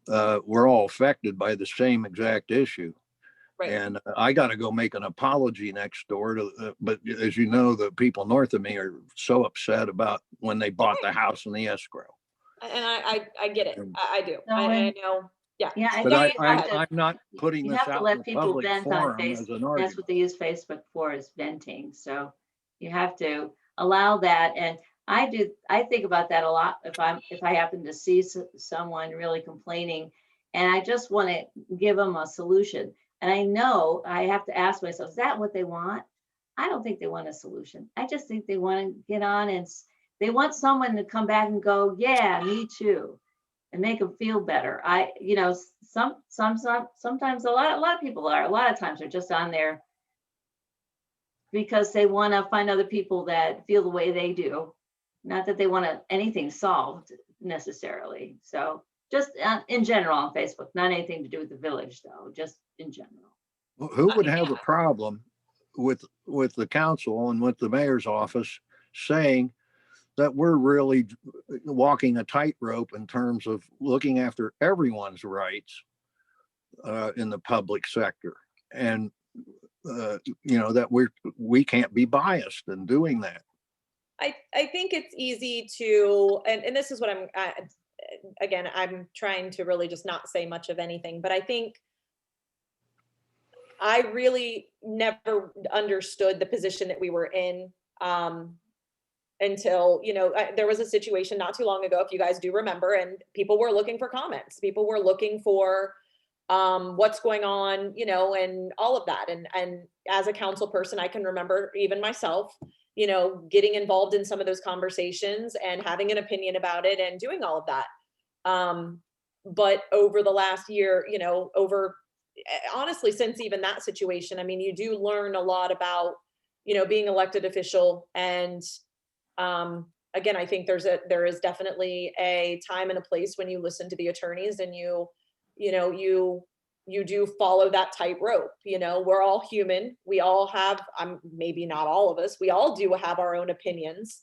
We're all affected by the same exact issue. Right. And I got to go make an apology next door to, but as you know, the people north of me are so upset about when they bought the house in the escrow. And I get it. I do. No, I and- know. Yeah. Yeah, I But think you have to- I'm not putting you this have to out in let the people public vent on forum as Facebook. an That's argument. what they use Facebook for, is venting. So you have to allow that. And I think about that a lot if I happen to see someone really complaining and I just want to give them a solution. And I know I have to ask myself, is that what they want? I don't think they want a solution. I just think they want to get on and they want someone to come back and go, yeah, me too, and make them feel better. Sometimes a lot of people are, a lot of times they're just on there because they want to find other people that feel the way they do. Not that they want anything solved necessarily. So just in general on Facebook, not anything to do with the village though, just in general. Who would have a problem with the council and with the mayor's office saying that we're really walking a tightrope in terms of looking after everyone's rights in the public sector, and that we can't be biased in doing that. I think it's easy to, and this is what I'm trying to really just not say much of anything, but I think I really never understood the position that we were in until, there was a situation not too long ago, if you guys do remember, and people were looking for comments. People were looking for what's going on, and all of that. And as a council person, I can remember even myself, getting involved in some of those conversations and having an opinion about it and doing all of that. But over the last year, honestly, since even that situation, you do learn a lot about, being elected official and again, I think there is definitely a time and a place when you listen to the attorneys and you do follow that tightrope. We're all human. We all have, maybe not all of us, we all do have our own opinions.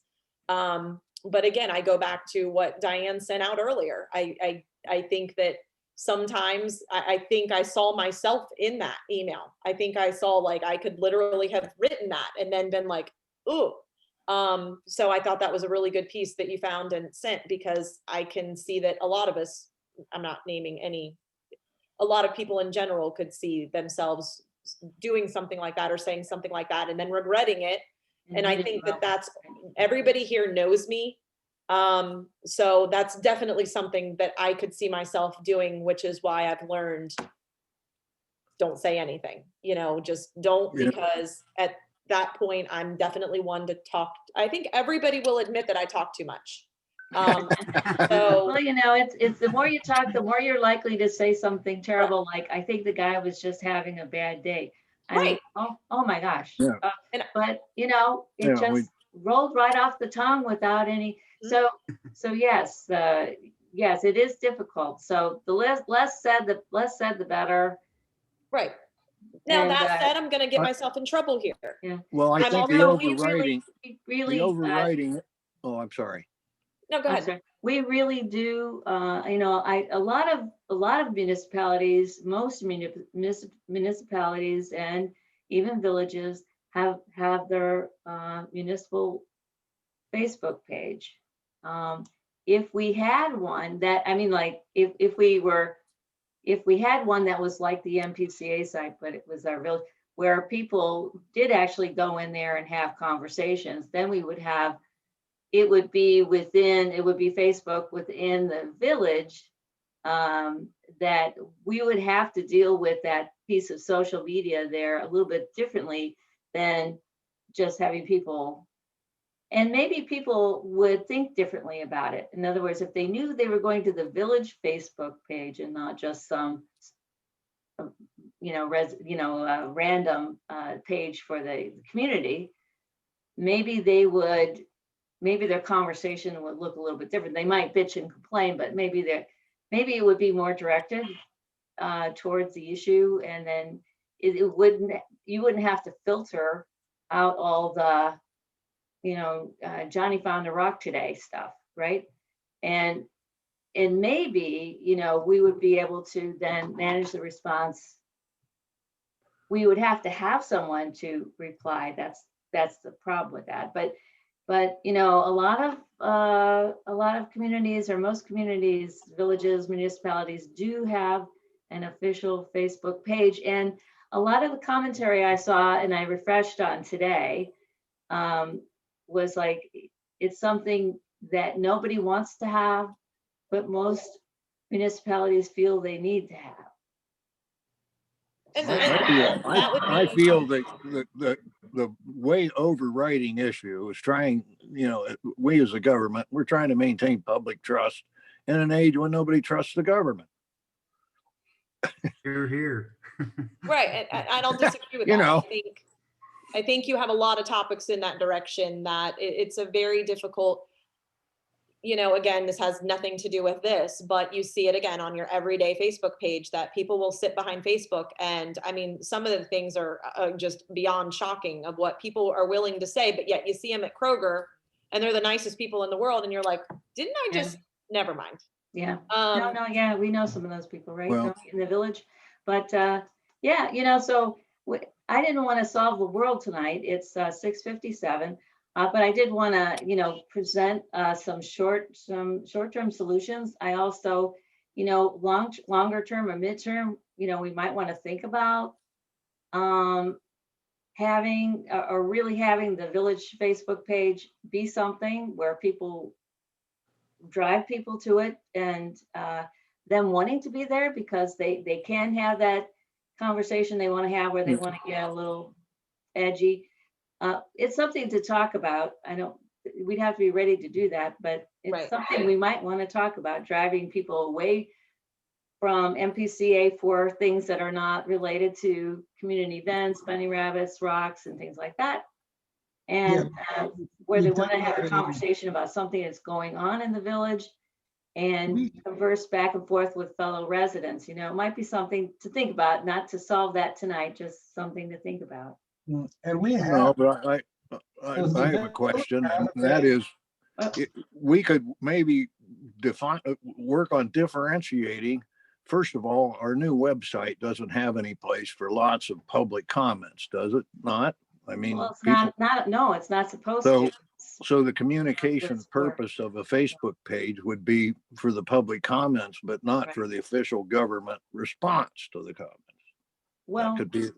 But again, I go back to what Diane sent out earlier. I think that sometimes I think I saw myself in that email. I think I saw, like, I could literally have written that and then been like, ooh. So I thought that was a really good piece that you found and sent, because I can see that a lot of us, I'm not naming any, a lot of people in general could see themselves doing something like that or saying something like that and then regretting it. And I think that that's, everybody here knows me. So that's definitely something that I could see myself doing, which is why I've learned, don't say anything, just don't, Yeah. because at that point, I'm definitely one to talk. I think everybody will admit that I talk too much. So Well, it's the more you talk, the more you're likely to say something terrible. Like, I think the guy was just having a bad day. I mean, oh my gosh. Yeah. But it Yeah, just rolled right off the tongue without any. So yes, yes, it is difficult. So the less said, the better. right. Now, And, that said, I'm going to get myself in trouble here. well, I I'm think also the overriding, really, the overriding, oh, I'm sorry. No, go I'm ahead. sorry. We really do, a lot of municipalities, most municipalities and even villages have their municipal Facebook page. If we had one that, I mean, like, if we had one that was like the MPCA site, but it was our village, where people did actually go in there and have conversations, then we would have, it would be Facebook within the village, that we would have to deal with that piece of social media there a little bit differently than just having people. And maybe people would think differently about it. In other words, if they knew they were going to the village Facebook page and not just some, random page for the community, maybe their conversation would look a little bit different. They might bitch and complain, but maybe it would be more directed towards the issue, and then you wouldn't have to filter out all the Johnny found a rock today stuff, right? And maybe we would be able to then manage the response. We would have to have someone to reply. That's the problem with that. But a lot of communities, or most communities, villages, municipalities, do have an official Facebook page. And a lot of the commentary I saw and I refreshed on today was like, it's something that nobody wants to have, but most municipalities feel they need to have. I feel that the way overriding issue is trying, we as a government, we're trying to maintain public trust in an age when nobody trusts the government. Here. Right. And I don't disagree with that. I think you have a lot of topics in that direction that it's a very difficult, again, this has nothing to do with this, but you see it again on your everyday Facebook page that people will sit behind Facebook. And I mean, some of the things are just beyond shocking of what people are willing to say, but yet you see them at Kroger and they're the nicest people in the world. And you're like, didn't I just, never mind. Yeah. Yeah, we know some of those people, right? Well, in the village. But so I didn't want to solve the world tonight. It's 6:57. But I did want to, present some short-term solutions. I also, longer term or midterm, we might want to think about having the village Facebook page be something where people drive people to it, and them wanting to be there because they can have that conversation they want to have, where they want to get a little edgy. It's something to talk about. We'd have to be ready to do that, but it's something we might want to talk about, driving people away from MPCA for things that are not related to community events, bunny rabbits, rocks, and things like that. And where they we want to have a definitely- conversation about something that's going on in the village and We- converse back and forth with fellow residents. You know, it might be something to think about, not to solve that tonight, just something to think about. And we No, have, but I have a question, and that is, we could maybe define, work on differentiating. First of all, our new website doesn't have any place for lots of public comments, does it not? I mean, Well, it's people, no, it's not supposed So- to. so the communication That's for- purpose of a Facebook page would be for the public comments, but not Right. for the official government response to the comments. Well, That could be,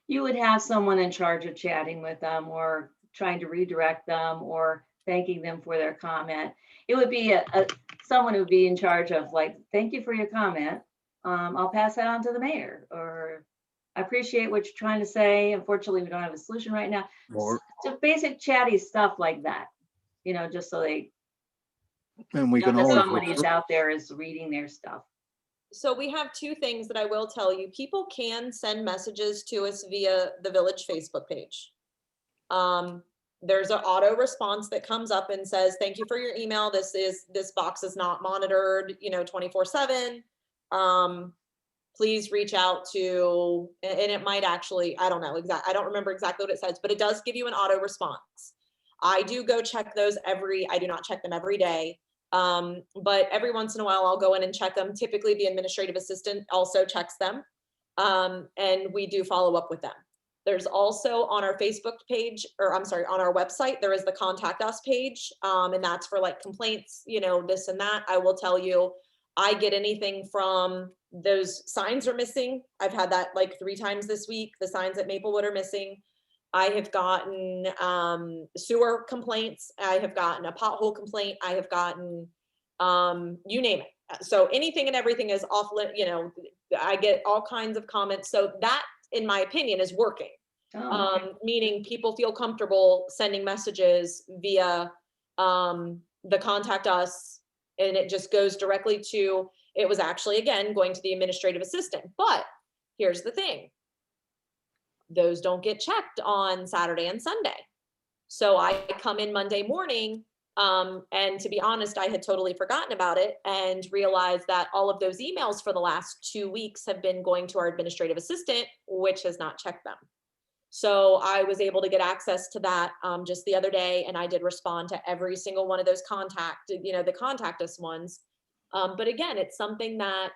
you would have someone in charge of chatting with them or trying to redirect them or thanking them for their comment. It would be someone who would be in charge of like, thank you for your comment. I'll pass that on to the mayor, or I appreciate what you're trying to say. Unfortunately, we don't have a solution right now. or, Just basic chatty stuff like that, you know, just so they and we know can that always. somebody is out there is reading their stuff. So we have two things that I will tell you. People can send messages to us via the village Facebook page. There's an auto response that comes up and says, thank you for your email. This box is not monitored, 24/7. Please reach out to, and it might actually, I don't know I don't remember exactly what it says, but it does give you an auto response. I do go check those I do not check them every day. But every once in a while I'll go in and check them. Typically the administrative assistant also checks them. And we do follow up with them. There's also on our Facebook page, or I'm sorry, on our website, there is the contact us page. And that's for like complaints, this and that. I will tell you, I get anything from those signs are missing. I've had that like 3 times this week. The signs at Maplewood are missing. I have gotten sewer complaints. I have gotten a pothole complaint. I have gotten, you name it. So anything and everything is off, I get all kinds of comments. So that, in my opinion, is working. Oh, okay. Meaning people feel comfortable sending messages via the contact us, and it just goes directly to, it was actually, again, going to the administrative assistant. But here's the thing. Those don't get checked on Saturday and Sunday. So I come in Monday morning, and to be honest, I had totally forgotten about it and realized that all of those emails for the last 2 weeks have been going to our administrative assistant, which has not checked them. So I was able to get access to that just the other day, and I did respond to every single one of those the contact us ones. But again, it's something that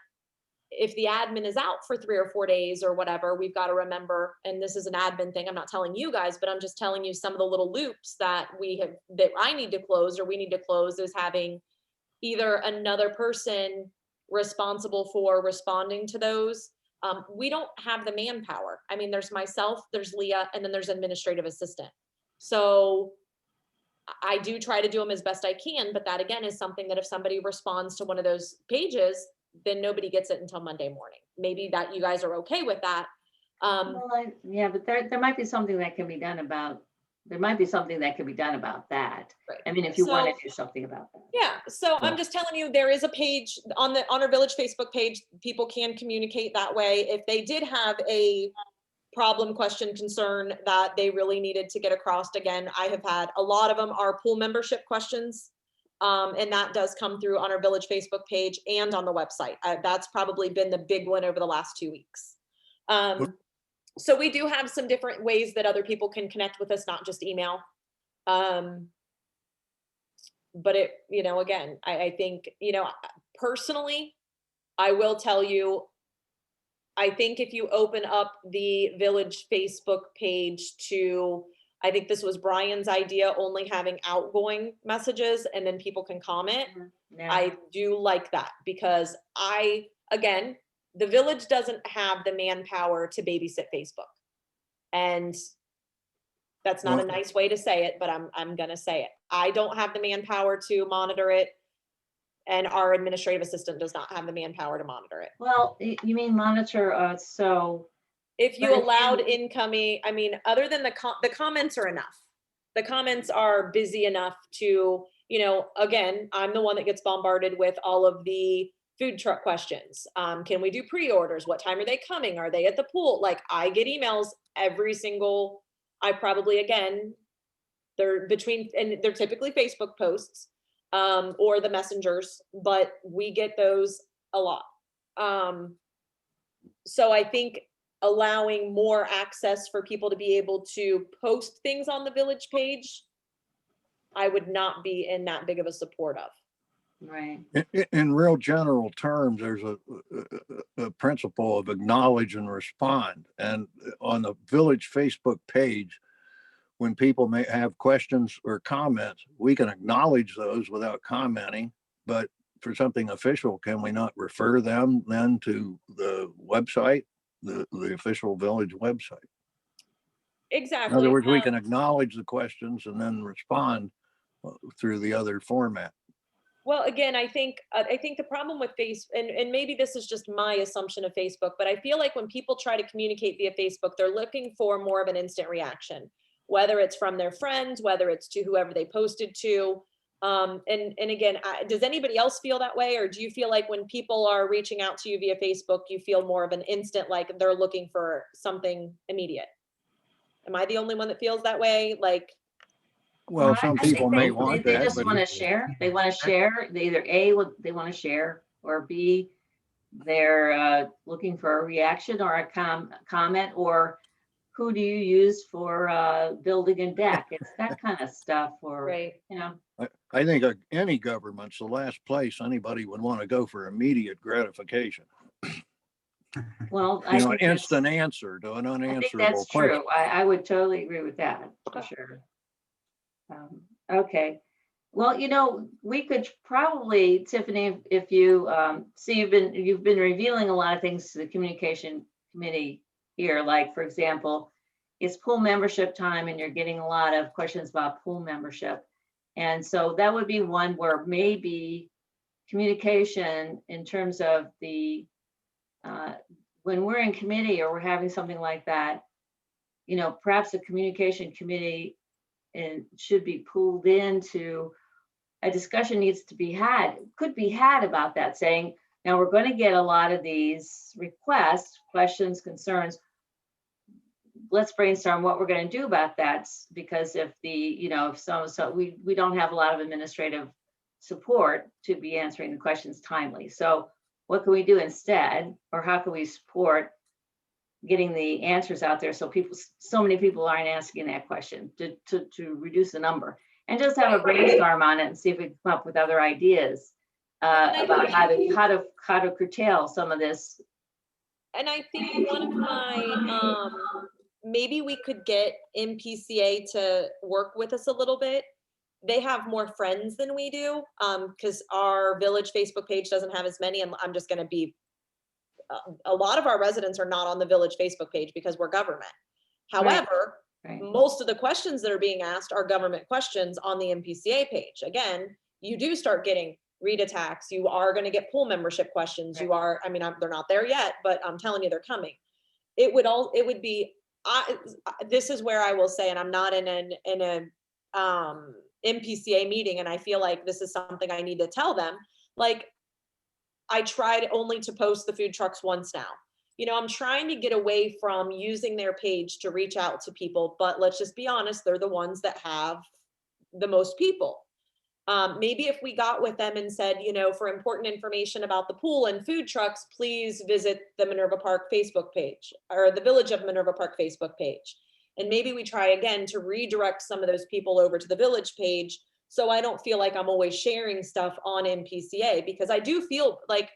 if the admin is out for 3 or 4 days or whatever, we've got to remember, and this is an admin thing, I'm not telling you guys, but I'm just telling you some of the little loops that I need to close or we need to close, is having either another person responsible for responding to those. We don't have the manpower. I mean, there's myself, there's Leah, and then there's administrative assistant. So I do try to do them as best I can, but that again is something that if somebody responds to one of those pages, then nobody gets it until Monday morning. Maybe that you guys are okay with that. Well, yeah, but there might be something that can be done about, that. Right. I mean, if you want to So- do something about that. Yeah, so I'm just telling you, there is a page on our village Facebook page. People can communicate that way. If they did have a problem, question, concern that they really needed to get across, again, I have had a lot of them are pool membership questions. And that does come through on our village Facebook page and on the website. That's probably been the big one over the last 2 weeks. So we do have some different ways that other people can connect with us, not just email. But it, again, I think, personally, I will tell you, I think if you open up the village Facebook page to, I think this was Brian's idea, only having outgoing messages and then people can comment. Yeah. I do like that because again, the village doesn't have the manpower to babysit Facebook. And that's not a Well- nice way to say it, but I'm going to say it. I don't have the manpower to monitor it. And our administrative assistant does not have the manpower to monitor it. Well, you mean monitor, so, If you But if allowed you- incoming, I mean, other than the comments are enough. The comments are busy enough to, again, I'm the one that gets bombarded with all of the food truck questions. Can we do pre-orders? What time are they coming? Are they at the pool? Like I get emails I probably, again, They're between, and they're typically Facebook posts, or the messengers, but we get those a lot. So I think allowing more access for people to be able to post things on the village page, I would not be in that big of a support of. Right. In real general terms, there's a principle of acknowledge and respond. And on the village Facebook page, when people may have questions or comments, we can acknowledge those without commenting. But for something official, can we not refer them then to the website, the official village website? Exactly. In other words, we can acknowledge the questions and then respond through the other format. Well, again, I think the problem with and maybe this is just my assumption of Facebook, but I feel like when people try to communicate via Facebook, they're looking for more of an instant reaction, whether it's from their friends, whether it's to whoever they posted to. And again, does anybody else feel that way? Or do you feel like when people are reaching out to you via Facebook, you feel more of an instant, like they're looking for something immediate? Am I the only one that feels that way? Like, Well, some I think people may want they that, just but want to share. They want to share. They either A, what they want to share, or B, they're looking for a reaction or a comment, or who do you use for building a deck? It's that kind of stuff, or, right. you know. I think any government's the last place anybody would want to go for immediate gratification. Well, I You know, an think that's, instant answer to an I think unanswerable that's question. true. I would totally agree with that, for Okay. sure. Okay. Well, we could probably, Tiffany, if you see, you've been revealing a lot of things to the communication committee here. Like, for example, it's pool membership time, and you're getting a lot of questions about pool membership. And so that would be one where maybe communication in terms of the when we're in committee or we're having something like that, perhaps the communication committee and should be pulled into a discussion could be had about that, saying, now we're going to get a lot of these requests, questions, concerns. Let's brainstorm what we're going to do about that, because if we don't have a lot of administrative support to be answering the questions timely. So what can we do instead, or how can we support getting the answers out there so many people aren't asking that question to reduce the number, and just have a brainstorm on it and see if we can come up with other ideas about how to curtail some of this. And I think one of my, maybe we could get MPCA to work with us a little bit. They have more friends than we do, because our village Facebook page doesn't have as many. And I'm just going to be, a lot of our residents are not on the village Facebook page because we're government. However, Right. most of the questions that are being asked are government questions on the MPCA page. Again, you do start getting read attacks. You are going to get pool membership questions. Right. You are, they're not there yet, but I'm telling you, they're coming. It would be, this is where I will say, and I'm not in a MPCA meeting, and I feel like this is something I need to tell them. Like, I tried only to post the food trucks once now. I'm trying to get away from using their page to reach out to people, but let's just be honest, they're the ones that have the most people. Maybe if we got with them and said, for important information about the pool and food trucks, please visit the Minerva Park Facebook page, or the Village of Minerva Park Facebook page. And maybe we try again to redirect some of those people over to the village page, so I don't feel like I'm always sharing stuff on MPCA, because I do feel like,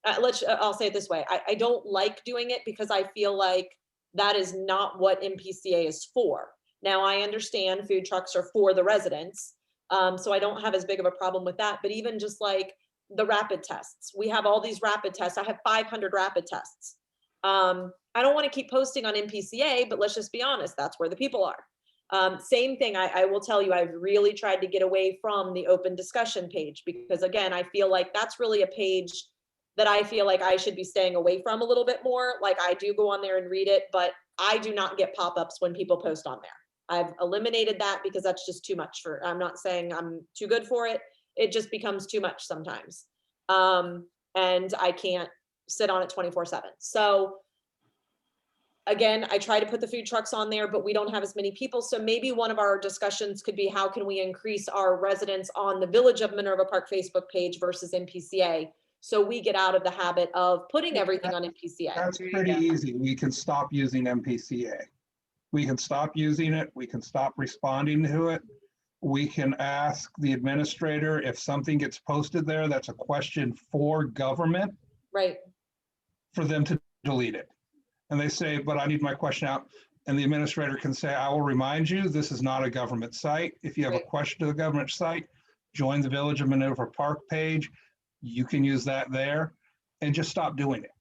I'll say it this way. I don't like doing it because I feel like that is not what MPCA is for. Now, I understand food trucks are for the residents, so I don't have as big of a problem with that. But even just like the rapid tests, we have all these rapid tests. I have 500 rapid tests. I don't want to keep posting on MPCA, but let's just be honest, that's where the people are. Same thing, I will tell you, I've really tried to get away from the open discussion page, because again, I feel like that's really a page that I feel like I should be staying away from a little bit more. Like, I do go on there and read it, but I do not get pop-ups when people post on there. I've eliminated that because that's just too much I'm not saying I'm too good for it. It just becomes too much sometimes. And I can't sit on it 24/7. So again, I try to put the food trucks on there, but we don't have as many people. So maybe one of our discussions could be, how can we increase our residents on the Village of Minerva Park Facebook page versus NPCA? So we get out of the habit of putting everything on NPCA. That's There you pretty go. easy. We can stop using MPCA. We can stop using it. We can stop responding to it. We can ask the administrator if something gets posted there that's a question for government, Right, for them to delete it. And they say, but I need my question out. And the administrator can say, I will remind you, this is not a government site. If you have a Right. question to the government site, join the Village of Minerva Park page. You can use that there and just stop doing it.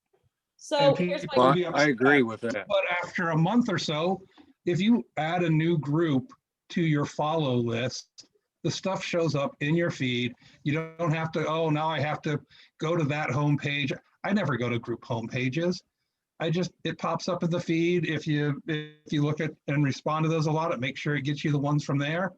so And here's people my, will Well, be I upset. agree with that. But after a month or so, if you add a new group to your follow list, the stuff shows up in your feed. You don't have to, oh, now I have to go to that homepage. I never go to group homepages. It pops up in the feed. If you look at and respond to those a lot, it makes sure it gets you the ones from there.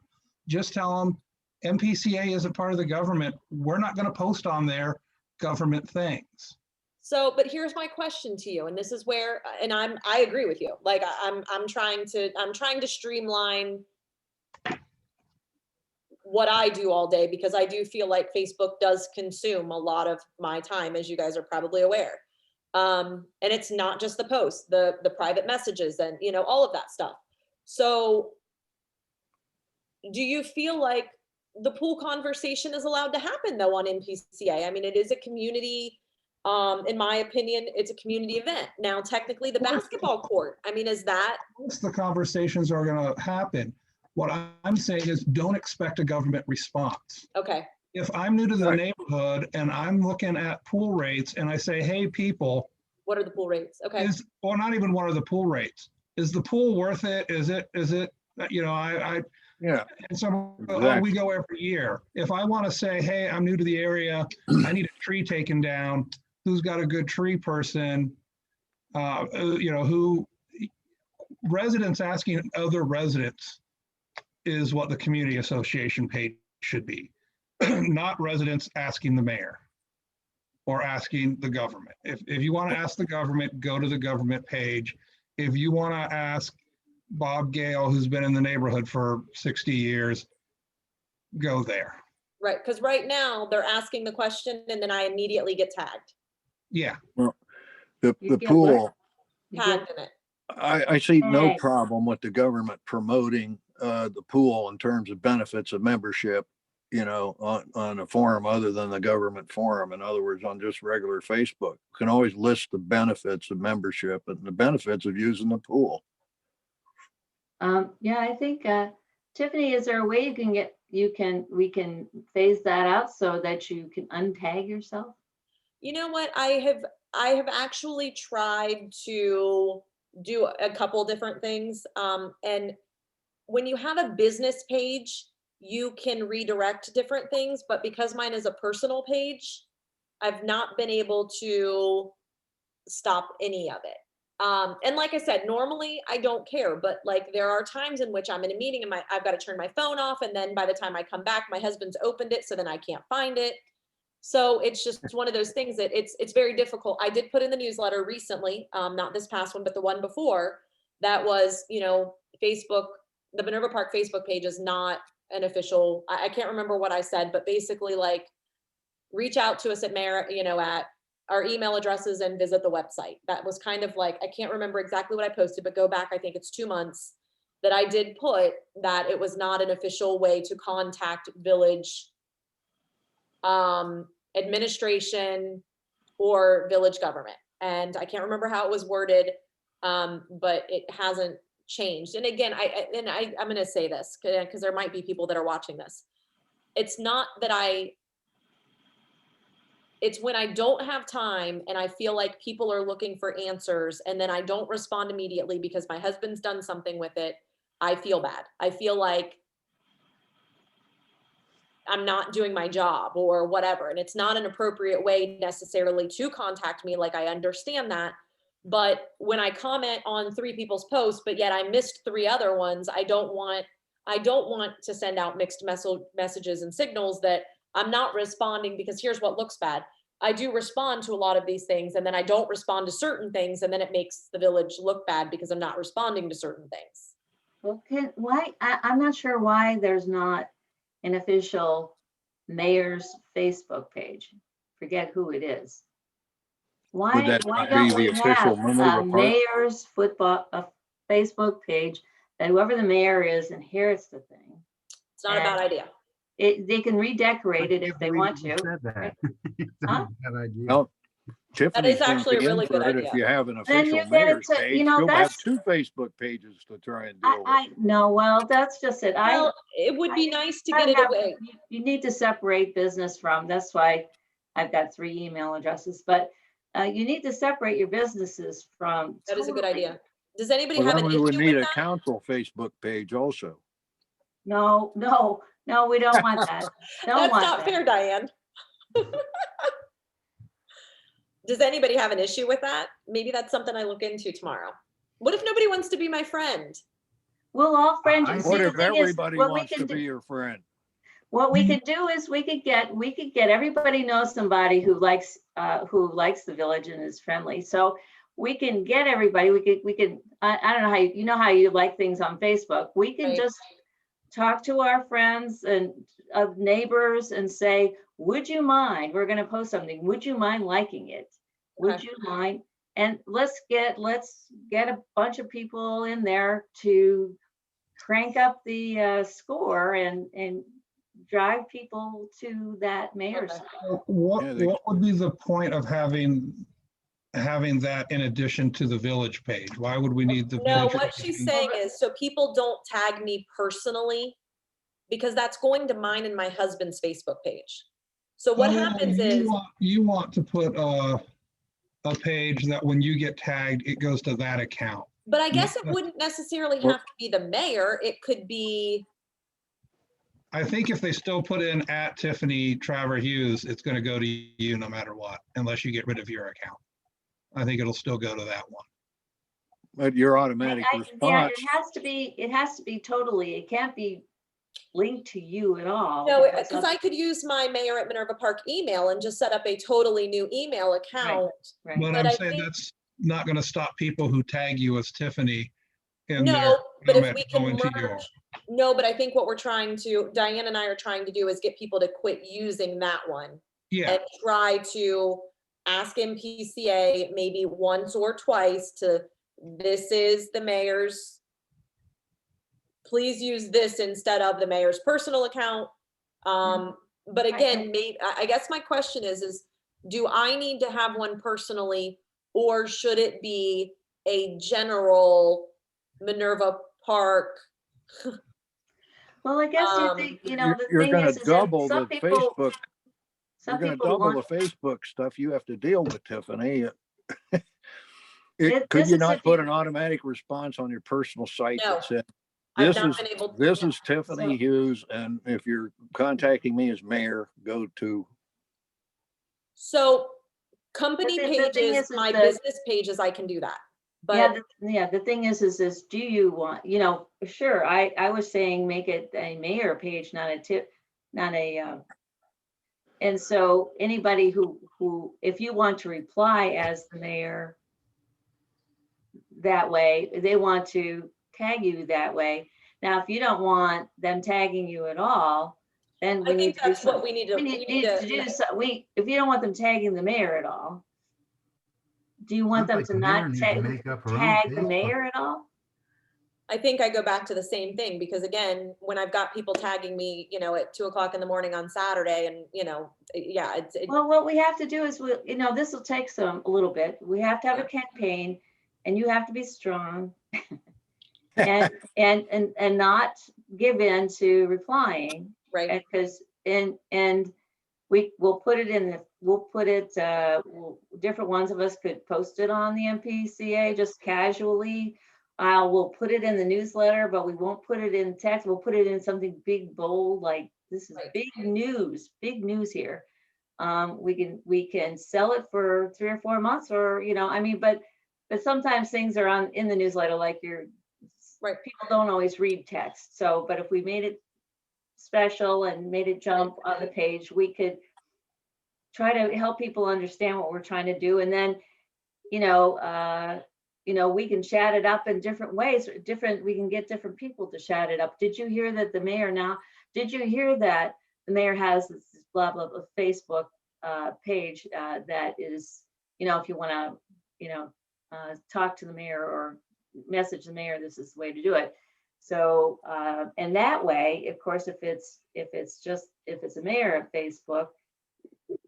Just tell them MPCA isn't part of the government. We're not going to post on there government things. so, but here's my question to you, and this is where, and I agree with you. Like, I'm trying to streamline what I do all day, because I do feel like Facebook does consume a lot of my time, as you guys are probably aware. And it's not just the posts, the private messages, and all of that stuff. So do you feel like the pool conversation is allowed to happen though on NPCA? I mean, it is a community, in my opinion, it's a community event. Now, technically the basketball court, I mean, is that, Most of the conversations are going to happen. What I'm saying is, don't expect a government response. okay, If I'm new to the Right. neighborhood and I'm looking at pool rates and I say, hey, people, what are the pool rates? Okay, or not even what are the pool rates? Is the pool worth it? Is it, Yeah, and so Exactly. we go every year. If I want to say, hey, I'm new to the area, I need a tree taken down, who's got a good tree person? Who residents asking other residents is what the community association page should be, not residents asking the mayor or asking the government. If you want to ask the government, go to the government page. If you want to ask Bob Gale, who's been in the neighborhood for 60 years, go there. right, because right now they're asking the question and then I immediately get tagged Yeah, the You get what? pool, You get- tagged in it. I see no Hey. problem with the government promoting the pool in terms of benefits of membership, on a forum other than the government forum. In other words, on just regular Facebook. You can always list the benefits of membership and the benefits of using the pool. Yeah, I think, Tiffany, is there a way we can phase that out so that you can untag yourself? You know what? I have actually tried to do a couple different things. And when you have a business page, you can redirect different things, but because mine is a personal page, I've not been able to stop any of it. And like I said, normally I don't care, but like there are times in which I'm in a meeting and I've got to turn my phone off. And then by the time I come back, my husband's opened it. So then I can't find it. So it's just one of those things that it's very difficult. I did put in the newsletter recently, not this past one, but the one before, that was, Facebook, the Minerva Park Facebook page is not an official, I can't remember what I said, but basically like reach out to us at Mayor, at our email addresses and visit the website. That was kind of like, I can't remember exactly what I posted, but go back, I think it's 2 months that I did put that it was not an official way to contact village administration or village government. And I can't remember how it was worded, but it hasn't changed. And again, I'm going to say this because there might be people that are watching this. It's not that it's when I don't have time and I feel like people are looking for answers and then I don't respond immediately because my husband's done something with it. I feel bad. I feel like I'm not doing my job or whatever. And it's not an appropriate way necessarily to contact me. Like I understand that. But when I comment on 3 people's posts, but yet I missed 3 other ones, I don't want to send out mixed messages and signals that I'm not responding because here's what looks bad. I do respond to a lot of these things, and then I don't respond to certain things, and then it makes the village look bad because I'm not responding to certain things. Well, I'm not sure why there's not an official mayor's Facebook page. Forget who it is. Would that Why not be don't the we official have Minerva a Park? mayor's a Facebook page that whoever the mayor is inherits the thing? It's not a bad idea. They can redecorate it if they want to. That. Huh? Bad idea. Well, Tiffany's gonna actually a be in really for good it if idea. you have an Then you official get it mayor's to- page. you know, You'll have that's- 2 Facebook pages to try and deal with. I no, well, that's just it. Well, it would be nice to I get it have- away. You need to separate business from, that's why I've got 3 email addresses, but you need to separate your businesses from. That is a good totally. idea. Does anybody Well, have then an we would issue need with a that? council Facebook page also. No, we don't want that. Don't That's want not that. fair, Diane. Does anybody have an issue with that? Maybe that's something I look into tomorrow. What if nobody wants to be my friend? We'll all friend you. I- See, What the if thing is, everybody what we wants to can be do- your friend? What we could do is we could get everybody knows somebody who likes the village and is friendly. So we can get everybody, we could, I don't know how you know how you like things on Facebook. We can Right. just talk to our friends and neighbors and say, would you mind, we're gonna post something, would you mind liking it? Would Okay. you mind? And let's get a bunch of people in there to crank up the score and drive people to that mayor's Okay. site. What, Yeah, they- what would be the point of having that in addition to the village page? Why would we need the? No, village what page? she's saying is, so people don't tag me personally, because that's going to mine and my husband's Facebook page. So what Oh, happens you is, You want to put a page that when you get tagged, it goes to that account. but I guess it wouldn't necessarily Well- have to be the mayor. It could be, I think if they still put in at Tiffany Traver Hughes, it's going to go to you no matter what, unless you get rid of your account. I think it'll still go to that one. But your automatic Yeah, response, it has to be totally, it can't be linked to you at all. no, because because of- I could use my mayor at Minerva Park email and just set up a totally new email account. Right. But But I'm I saying think- that's not going to stop people who tag you as Tiffany in their No, but if comment we can going to yours. merge, no, but I think what we're trying to, Diane and I are trying to do is get people to quit using that one Yeah, and try to ask MPCA maybe once or twice to, this is the mayor's, please use this instead of the mayor's personal account. But again, I guess my question is do I need to have one personally, or should it be a general Minerva Park? Well, I guess you Um, think, the you're thing gonna is that double the some people, Facebook, you're some gonna people double the want, Facebook stuff you have to deal with, Tiffany. This Could you is not if put you- an automatic response on your personal site No. that said, I've this not is, been able to. this yeah. is Tiffany Hughes, and if you're contacting me as mayor, go to, So company the thing pages, is my that- business pages, I can do that. yeah, But the thing is, do you want, sure, I was saying make it a mayor page, not a tip, not a, and so anybody who, if you want to reply as the mayor that way, they want to tag you that way. Now, if you don't want them tagging you at all, then we I need think to do that's what something. we need to, We need to do so, if you don't want them tagging the mayor at all, do you want Sounds them like to the mayor not needs to make up her own tag the Facebook. mayor at all? I think I go back to the same thing, because again, when I've got people tagging me, at 2:00 in the morning on Saturday and, yeah, Well, what we have to do is, this will take a little bit. We have to have a campaign and you have to be strong and not give in to replying. right. Because, and we'll put it different ones of us could post it on the MPCA just casually. We'll put it in the newsletter, but we won't put it in text. We'll put it in something big, bold, like this is Right. big news here. We can sell it for 3 or 4 months, or, but sometimes things are in the newsletter, like Right. people don't always read text. So, but if we made it special and made it jump on the page, we could try to help people understand what we're trying to do. And then, we can chat it up in different ways, we can get different people to chat it up. Did you hear that the mayor has this blah, blah, blah Facebook page that is, if you want to, talk to the mayor or message the mayor, this is the way to do it. So, and that way, of course, if it's a mayor of Facebook,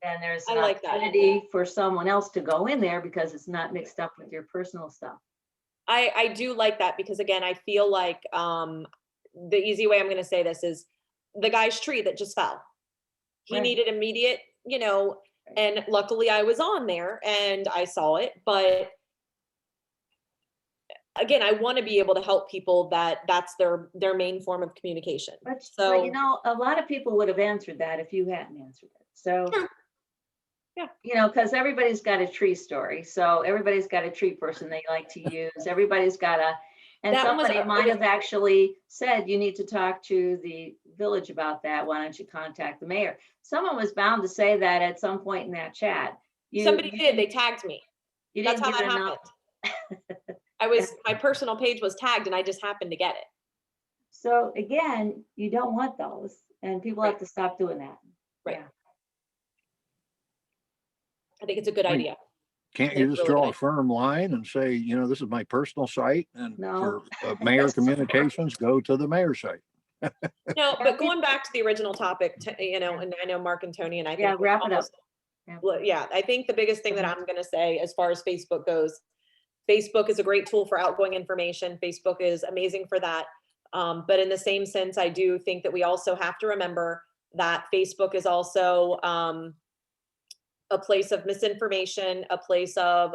then there's I an like that. opportunity for someone else to go in there because it's not mixed up with your personal stuff. I do like that because again, I feel like the easy way I'm going to say this is the guy's tree that just fell. He Right. needed immediate, and luckily I was on there and I saw it. But again, I want to be able to help people that's their main form of communication. But So a lot of people would have answered that if you hadn't answered it. So, Sure. Yeah. Because everybody's got a tree story. So everybody's got a tree person they like to use. Everybody's got and That one was- somebody might have actually said, you need to talk to the village about that. Why don't you contact the mayor? Someone was bound to say that at some point in that chat. somebody did, they tagged me. You That's didn't how give that enough. happened. My personal page was tagged and I just happened to get it. So again, you don't want those, and people have to stop doing that. Right. Yeah. I think it's a good Right. idea. Can't It's you just really draw a good. firm line and say, this is my personal site, and No. for mayor communications, go to the mayor's site? No, but going back to the original topic, and I know Mark and Tony and I Yeah, think wrap it up. almost- Yeah. Well, yeah, I think the biggest thing that Mhm. I'm going to say as far as Facebook goes, Facebook is a great tool for outgoing information. Facebook is amazing for that. But in the same sense, I do think that we also have to remember that Facebook is also a place of misinformation, a place of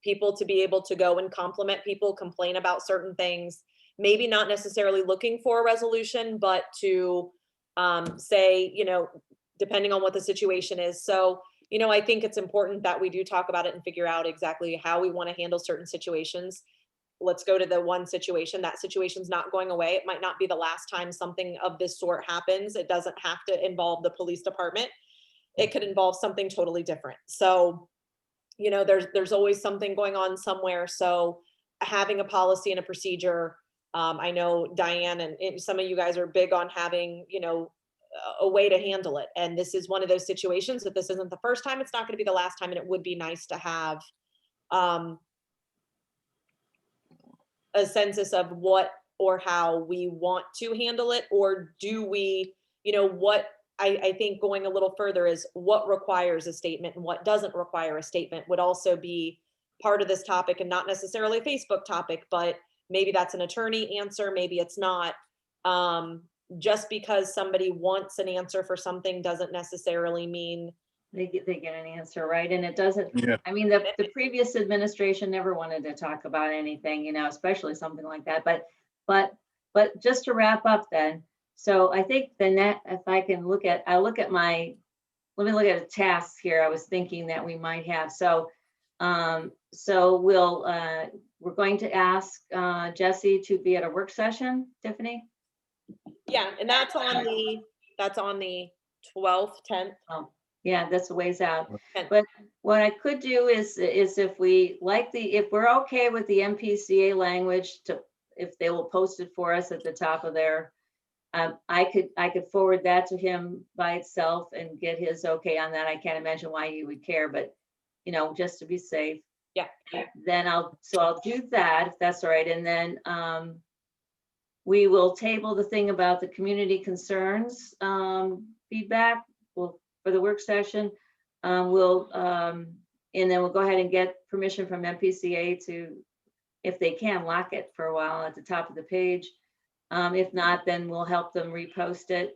people to be able to go and compliment people, complain about certain things, maybe not necessarily looking for a resolution, but to say, depending on what the situation is. So, I think it's important that we do talk about it and figure out exactly how we want to handle certain situations. Let's go to the one situation. That situation's not going away. It might not be the last time something of this sort happens. It doesn't have to involve the police department. It could involve something totally different. So, there's always something going on somewhere. So having a policy and a procedure, I know Diane and some of you guys are big on having, a way to handle it. And this is one of those situations. If this isn't the first time, it's not going to be the last time. And it would be nice to have a census of what or how we want to handle it, or do we, what I think going a little further is what requires a statement and what doesn't require a statement would also be part of this topic, and not necessarily a Facebook topic, but maybe that's an attorney answer, maybe it's not. Just because somebody wants an answer for something doesn't necessarily mean They get an answer, right? And it doesn't, Yeah. I mean, the previous administration never wanted to talk about anything, especially something like that. But just to wrap up then, so I think if I can let me look at a task here I was thinking that we might have. So we're going to ask Jesse to be at a work session, Tiffany? Yeah, and that's on the 12th, 10th. Yeah, that's a ways out. Okay. But what I could do is if we're okay with the MPCA language if they will post it for us at the top of their, I could forward that to him by itself and get his okay on that. I can't imagine why you would care, but just to be safe. Yeah. Then I'll do that if that's all right. And then we will table the thing about the community concerns feedback for the work session. And then we'll go ahead and get permission from MPCA to, if they can, lock it for a while at the top of the page. If not, then we'll help them repost it.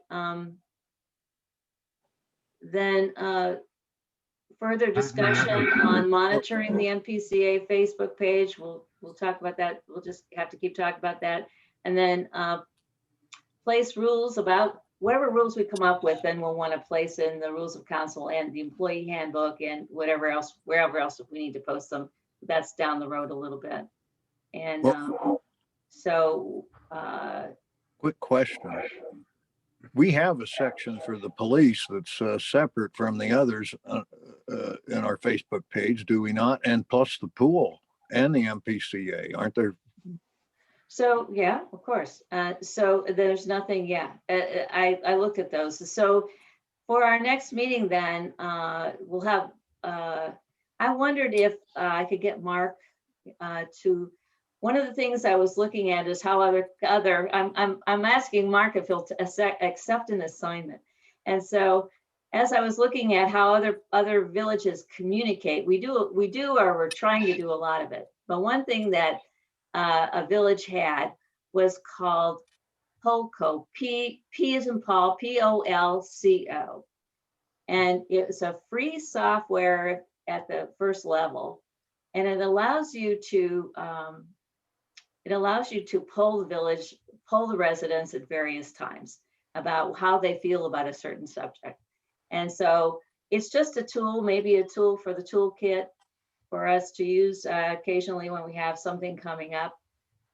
Then further discussion on monitoring the MPCA Facebook page. We'll talk about that. We'll just have to keep talking about that. And then place rules about whatever rules we come up with, then we'll want to place in the rules of council and the employee handbook and wherever else if we need to post them. That's down the road a little bit. And quick question. we have a section for the police that's separate from the others in our Facebook page, do we not? And plus the pool and the MPCA, aren't there? So, yeah, of course. So there's nothing, yeah, I looked at those. So for our next meeting then, we'll have, I wondered if I could get Mark to, one of the things I was looking at is how I'm asking Mark if he'll accept an assignment. And so as I was looking at how other villages communicate, we do, or we're trying to do a lot of it. But one thing that a village had was called Polco, P as in Paul, POLCO. And it's a free software at the first level. And it allows you to poll the village, poll the residents at various times about how they feel about a certain subject. And so it's just a tool, maybe a tool for the toolkit for us to use occasionally when we have something coming up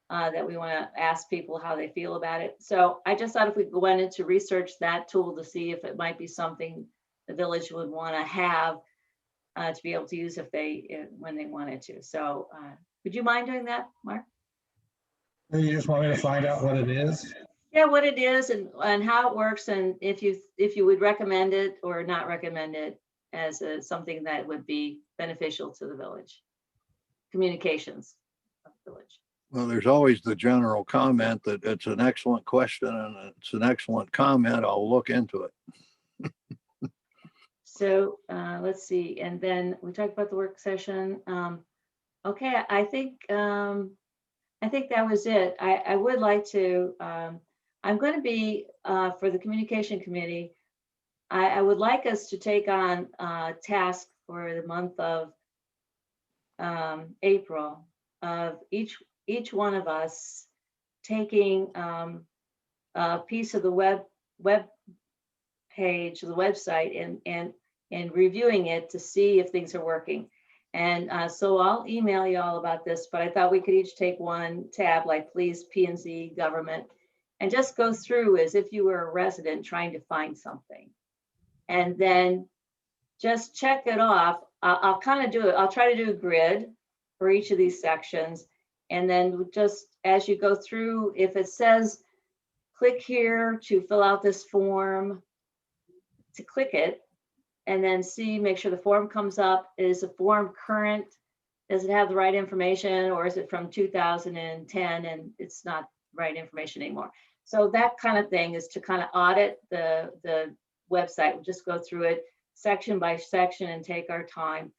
that we want to ask people how they feel about it. So I just thought if we went into research that tool to see if it might be something the village would want to have to be able to use when they wanted to. So would you mind doing that, Mark? You just want me to find out what it is? Yeah, what it is and how it works, and if you would recommend it or not recommend it as something that would be beneficial to the village, communications of the village. Well, there's always the general comment that it's an excellent question and it's an excellent comment. I'll look into it. So let's see, and then we talked about the work session. Okay, I think that was it. I would like to. I'm going to be for the communication committee. I would like us to take on a task for the month of April of each one of us taking a piece of the web page, the website, and reviewing it to see if things are working. And so I'll email you all about this, but I thought we could each take one tab, like please, P&Z government, and just go through as if you were a resident trying to find something. And then just check it off. I'll kind of do it. I'll try to do a grid for each of these sections. And then just as you go through, if it says, click here to fill out this form, to click it, and then make sure the form comes up. Is the form current? Does it have the right information, or is it from 2010 and it's not right information anymore? So that kind of thing is to kind of audit the website. We'll just go through it section by section and take our time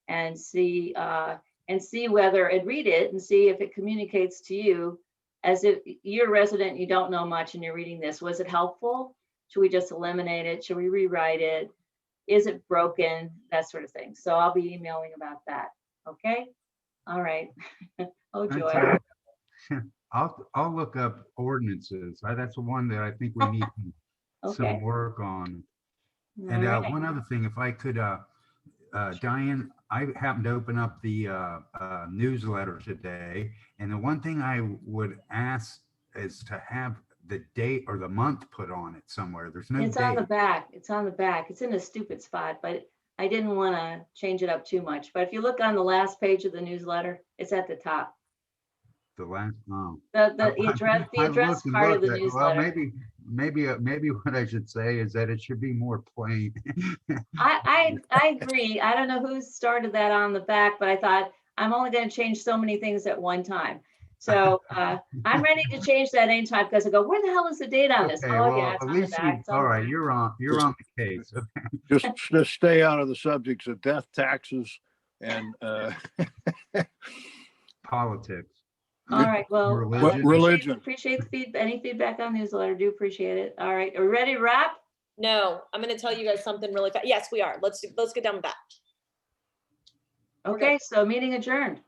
and see whether, and read it and see if it communicates to you as if you're a resident, you don't know much and you're reading this. Was it helpful? Should we just eliminate it? Should we rewrite it? Is it broken? That sort of thing. So I'll be emailing about that. Okay. All right. Oh, joy. I'll look up ordinances. That's the one that I think we need some Okay. work on. All And right. one other thing, if I could, Diane, I happened to open up the newsletter today, and the one thing I would ask is to have the date or the month put on it somewhere. There's no It's date. on the back. It's on the back. It's in a stupid spot, but I didn't want to change it up too much. But if you look on the last page of the newsletter, it's at the top. The last, oh. The address part of the Well, newsletter. maybe what I should say is that it should be more plain. I agree. I don't know who started that on the back, but I thought I'm only going to change so many things at one time. So I'm ready to change that anytime because I go, where the hell is the date on this? Okay, Oh well, yeah, it's at on the least back. It's on all the right, back. you're on the case. Okay. Just stay out of the subjects of death, taxes, and Politics. All right. Well, Religion. religion. appreciate any feedback on the newsletter. Do appreciate it. All right. Are we ready to wrap? No, I'm going to tell you guys something really fast. Yes, we are. Let's get done with that. Okay. So meeting adjourned.